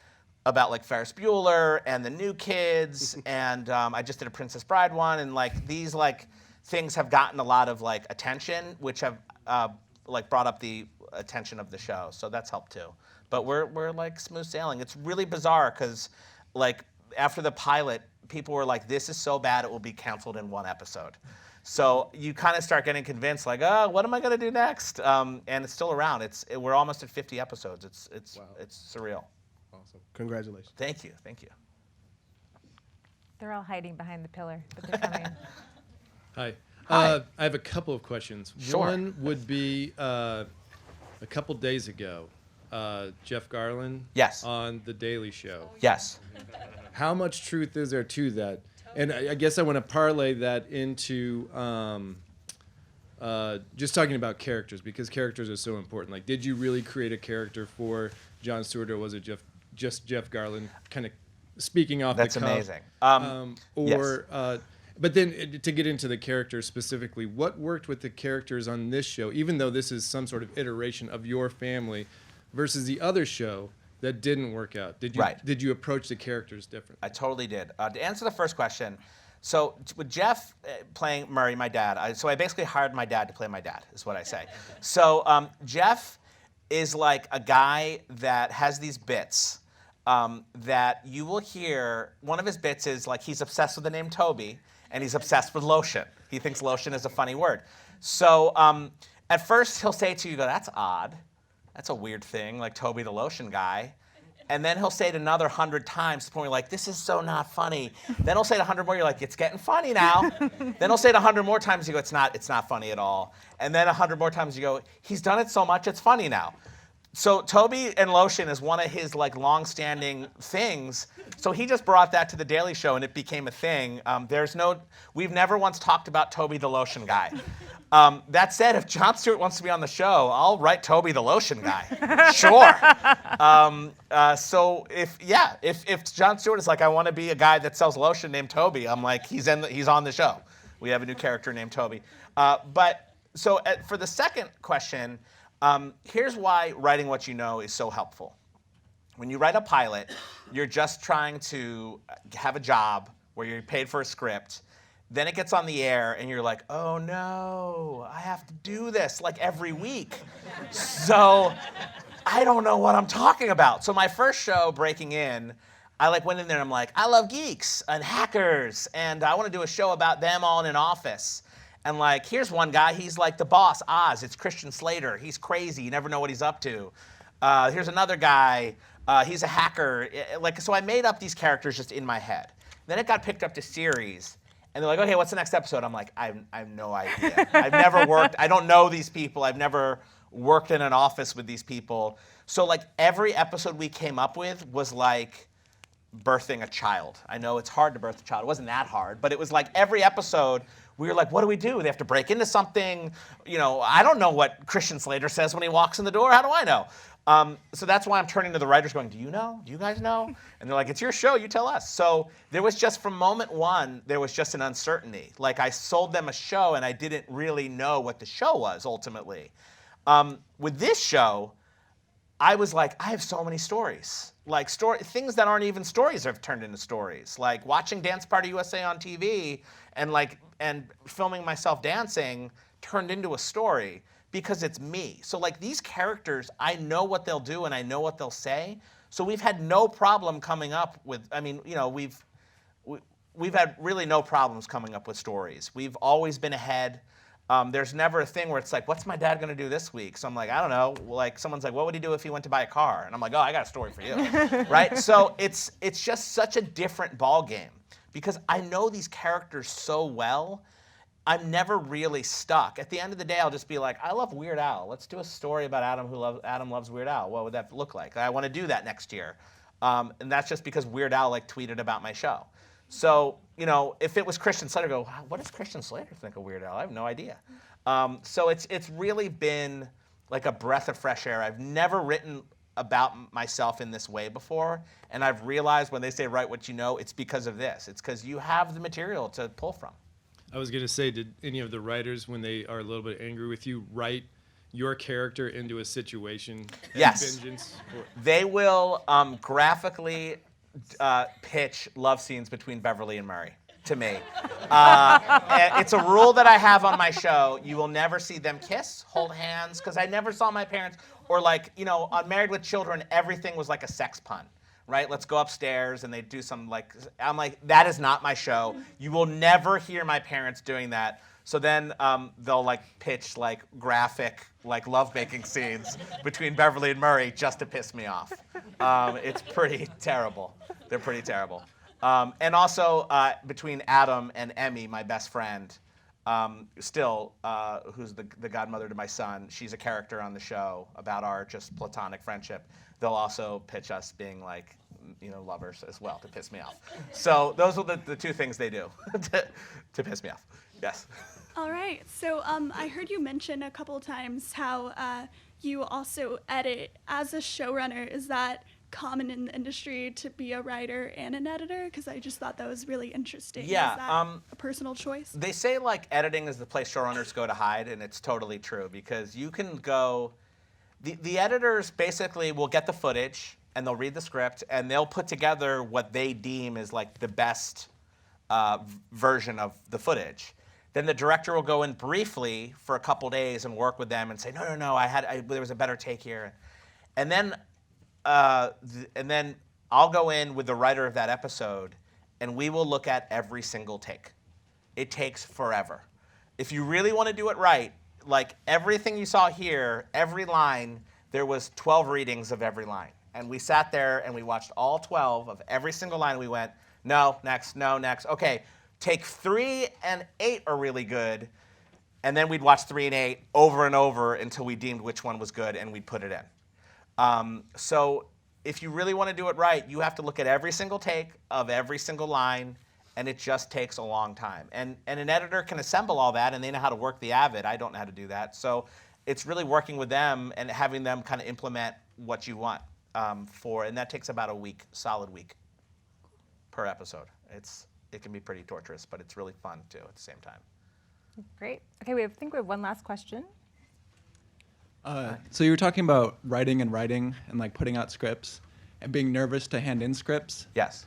Speaker 1: about like Ferris Bueller and the New Kids. And I just did a Princess Bride one. And like these like things have gotten a lot of like attention, which have like brought up the attention of the show, so that's helped too. But we're like smooth sailing. It's really bizarre because like after the pilot, people were like, "This is so bad, it will be canceled in 1 episode." So you kind of start getting convinced, like, "Oh, what am I going to do next?" And it's still around. We're almost at 50 episodes. It's surreal.
Speaker 4: Awesome. Congratulations.
Speaker 1: Thank you.
Speaker 2: They're all hiding behind the pillar, but they're coming.
Speaker 5: Hi.
Speaker 1: Hi.
Speaker 5: I have a couple of questions.
Speaker 1: Sure.
Speaker 5: One would be a couple days ago, Jeff Garlin
Speaker 1: Yes.
Speaker 5: on The Daily Show.
Speaker 1: Yes.
Speaker 5: How much truth is there to that? And I guess I want to parlay that into just talking about characters, because characters are so important. Like, did you really create a character for Jon Stewart, or was it just Jeff Garlin kind of speaking off
Speaker 1: That's
Speaker 5: the cuff?
Speaker 1: amazing. Yes.
Speaker 5: But then to get into the characters specifically, what worked with the characters on this show, even though this is some sort of iteration of your family, versus the other show that didn't work out? Did you approach the characters different?
Speaker 1: I totally did. To answer the first question, so with Jeff playing Murray, my dad, I basically hired my dad to play my dad, is what I say. So Jeff is like a guy that has these bits that you will hear. One of his bits is like he's obsessed with the name Toby, and he's obsessed with lotion. He thinks lotion is a funny word. So at first he'll say to you, that's odd. That's a weird thing, like Toby the lotion guy. And then he'll say it another 100 times to the point where you're like, this is so not funny. Then he'll say it 100 more, you're like, it's getting funny now. Then he'll say it 100 more times, you go, it's not funny at all. And then 100 more times you go, he's done it so much, it's funny now. So Toby and lotion is one of his like long-standing things. So he just brought that to the Daily Show and it became a thing. We've never once talked about Toby the lotion guy. That said, if Jon Stewart wants to be on the show, I'll write Toby the lotion guy. Sure. So if Jon Stewart is like, I want to be a guy that sells lotion named Toby, I'm like, he's on the show. We have a new character named Toby. For the second question, here's why writing what you know is so helpful. When you write a pilot, you're just trying to have a job where you're paid for a script. Then it gets on the air and you're like, oh no, I have to do this like every week. So I don't know what I'm talking about. So my first show, Breaking In, I went in there and I'm like, I love geeks and hackers and I want to do a show about them all in an office. And here's one guy, he's like the boss, Oz, it's Christian Slater. He's crazy, you never know what he's up to. Here's another guy, he's a hacker. So I made up these characters just in my head. Then it got picked up to series. And they're like, okay, what's the next episode? I'm like, I have no idea. I've never worked, I don't know these people. I've never worked in an office with these people. So every episode we came up with was like birthing a child. I know it's hard to birth a child. It wasn't that hard, but it was like every episode we were like, what do we do? They have to break into something. I don't know what Christian Slater says when he walks in the door. How do I know? So that's why I'm turning to the writers going, do you know? Do you guys know? And they're like, it's your show, you tell us. So there was just, from moment one, there was just an uncertainty. I sold them a show and I didn't really know what the show was ultimately. With this show, I was like, I have so many stories. Things that aren't even stories have turned into stories. Like watching Dance Party USA on TV and filming myself dancing turned into a story. Because it's me. So these characters, I know what they'll do and I know what they'll say. So we've had no problem coming up with, we've had really no problems coming up with stories. We've always been ahead. There's never a thing where it's like, what's my dad gonna do this week? So I'm like, I don't know. Someone's like, what would he do if he went to buy a car? And I'm like, oh, I got a story for you, right? So it's just such a different ball game because I know these characters so well. I'm never really stuck. At the end of the day, I'll just be like, I love Weird Al. Let's do a story about Adam loves Weird Al. What would that look like? I want to do that next year. And that's just because Weird Al tweeted about my show. So, if it was Christian Slater, go, what does Christian Slater think of Weird Al? I have no idea. So it's really been like a breath of fresh air. I've never written about myself in this way before. And I've realized when they say write what you know, it's because of this. It's because you have the material to pull from.
Speaker 5: I was going to say, did any of the writers, when they are a little bit angry with you, write your character into a situation?
Speaker 1: Yes.
Speaker 5: Vengeance?
Speaker 1: They will graphically pitch love scenes between Beverly and Murray to me. It's a rule that I have on my show. You will never see them kiss, hold hands, because I never saw my parents. Or on Married with Children, everything was like a sex pun. Right? Let's go upstairs and they do some I'm like, that is not my show. You will never hear my parents doing that. So then they'll pitch graphic love-making scenes between Beverly and Murray just to piss me off. It's pretty terrible. They're pretty terrible. And also between Adam and Emmy, my best friend, who's the godmother to my son, she's a character on the show about our just platonic friendship. They'll also pitch us being like, lovers as well to piss me off. So those are the two things they do to piss me off. Yes.
Speaker 6: All right. So I heard you mention a couple of times how you also edit as a showrunner. Is that common in the industry to be a writer and an editor? Because I just thought that was really interesting.
Speaker 1: Yeah.
Speaker 6: Is that a personal choice?
Speaker 1: They say like editing is the place showrunners go to hide, and it's totally true because you can go. The editors basically will get the footage and they'll read the script and they'll put together what they deem is like the best version of the footage. Then the director will go in briefly for a couple days and work with them and say, no, there was a better take here, and then I'll go in with the writer of that episode, and we will look at every single take. It takes forever. If you really want to do it right, like everything you saw here, every line, there was 12 readings of every line. And we sat there and we watched all 12 of every single line. We went, no, next, no, next. Okay, take 3 and 8 are really good. And then we'd watch 3 and 8 over and over until we deemed which one was good and we'd put it in. So if you really want to do it right, you have to look at every single take of every single line, and it just takes a long time. And an editor can assemble all that, and they know how to work the Avid. I don't know how to do that. So it's really working with them and having them kind of implement what you want and that takes about a week, solid week per episode. It can be pretty torturous, but it's really fun too at the same time.
Speaker 2: Great. Okay, I think we have one last question.
Speaker 7: So you were talking about writing and like putting out scripts and being nervous to hand in scripts.
Speaker 1: Yes.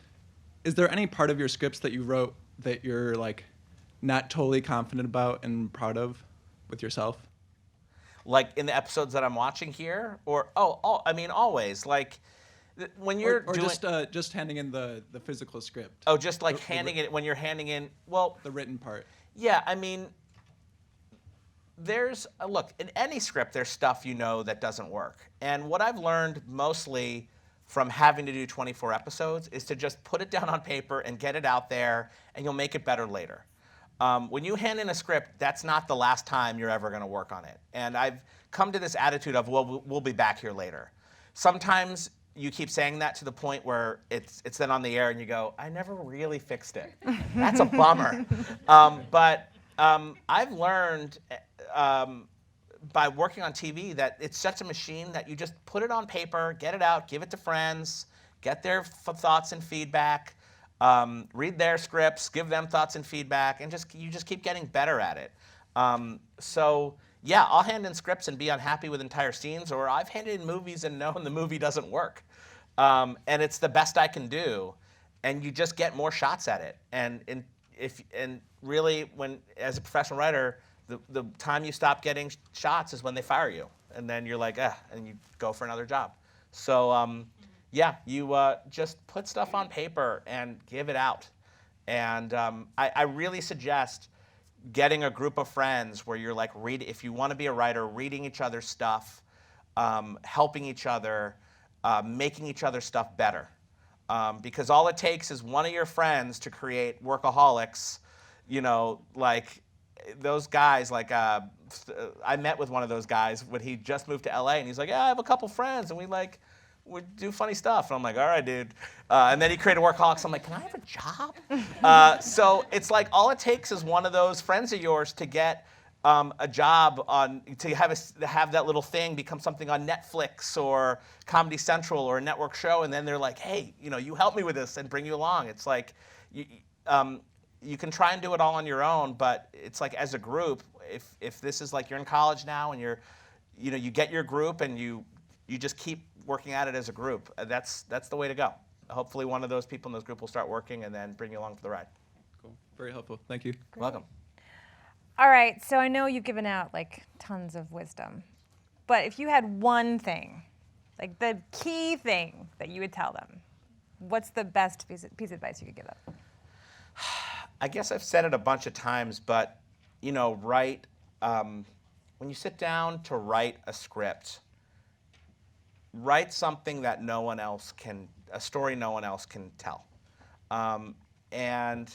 Speaker 7: Is there any part of your scripts that you wrote that you're like not totally confident about and proud of with yourself?
Speaker 1: Like in the episodes that I'm watching here, or always. Like when you're
Speaker 7: or
Speaker 1: doing,
Speaker 7: just handing in the physical script.
Speaker 1: Oh, just like handing it when you're handing in. Well,
Speaker 7: the written part.
Speaker 1: Yeah, I mean, look, in any script, there's stuff that doesn't work. And what I've learned mostly from having to do 24 episodes is to just put it down on paper and get it out there, and you'll make it better later. When you hand in a script, that's not the last time you're ever going to work on it. And I've come to this attitude of, well, we'll be back here later. Sometimes you keep saying that to the point where it's then on the air and you go, I never really fixed it. That's a bummer. But I've learned by working on TV that it's such a machine that you just put it on paper, get it out, give it to friends, get their thoughts and feedback, read their scripts, give them thoughts and feedback, and you just keep getting better at it. So yeah, I'll hand in scripts and be unhappy with entire scenes, or I've handed in movies and known the movie doesn't work. And it's the best I can do, and you just get more shots at it. And really, when as a professional writer, the time you stop getting shots is when they fire you, and then you're like, and you go for another job. So yeah, you just put stuff on paper and give it out. And I really suggest getting a group of friends where you're like, if you want to be a writer, reading each other's stuff, helping each other, making each other's stuff better. Because all it takes is one of your friends to create Workaholics, like those guys, like I met with one of those guys when he just moved to LA, and he's like, yeah, I have a couple friends, and we do funny stuff. And I'm like, all right, dude. And then he created Workaholics. I'm like, can I have a job? So it's like all it takes is one of those friends of yours to get a job to have that little thing become something on Netflix or Comedy Central or a network show, and then they're like, hey, you help me with this and bring you along. It's like you can try and do it all on your own, but it's like as a group, if this is like you're in college now and you get your group and you just keep working at it as a group. That's the way to go. Hopefully one of those people in those group will start working and then bring you along for the ride.
Speaker 7: Cool. Very helpful. Thank you.
Speaker 1: You're welcome.
Speaker 2: All right, so I know you've given out like tons of wisdom, but if you had one thing, like the key thing that you would tell them, what's the best piece of advice you could give them?
Speaker 1: I guess I've said it a bunch of times, but write, when you sit down to write a script, write something that a story no one else can tell. And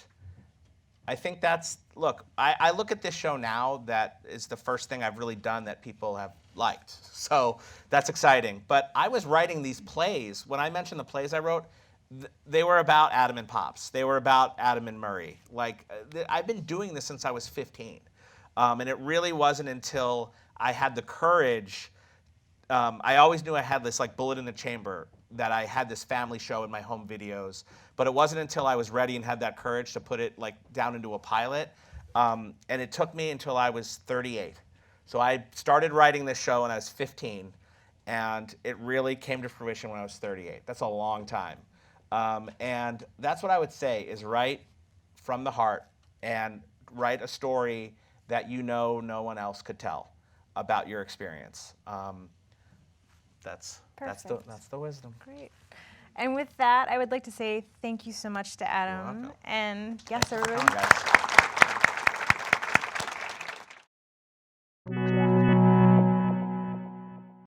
Speaker 1: I think that's, look, I look at this show now, that is the first thing I've really done that people have liked. So that's exciting. But I was writing these plays. When I mentioned the plays I wrote, they were about Adam and Pops. They were about Adam and Murray. Like, I've been doing this since I was 15. And it really wasn't until I had the courage. I always knew I had this like bullet in the chamber, that I had this family show in my home videos, but it wasn't until I was ready and had that courage to put it like down into a pilot. And it took me until I was 38. So I started writing this show when I was 15, and it really came to fruition when I was 38. That's a long time. And that's what I would say, is write from the heart and write a story that no one else could tell about your experience. That's the wisdom.
Speaker 2: Great. And with that, I would like to say thank you so much to Adam.
Speaker 1: welcome.
Speaker 2: And yes, everybody.
Speaker 1: Come on, guys.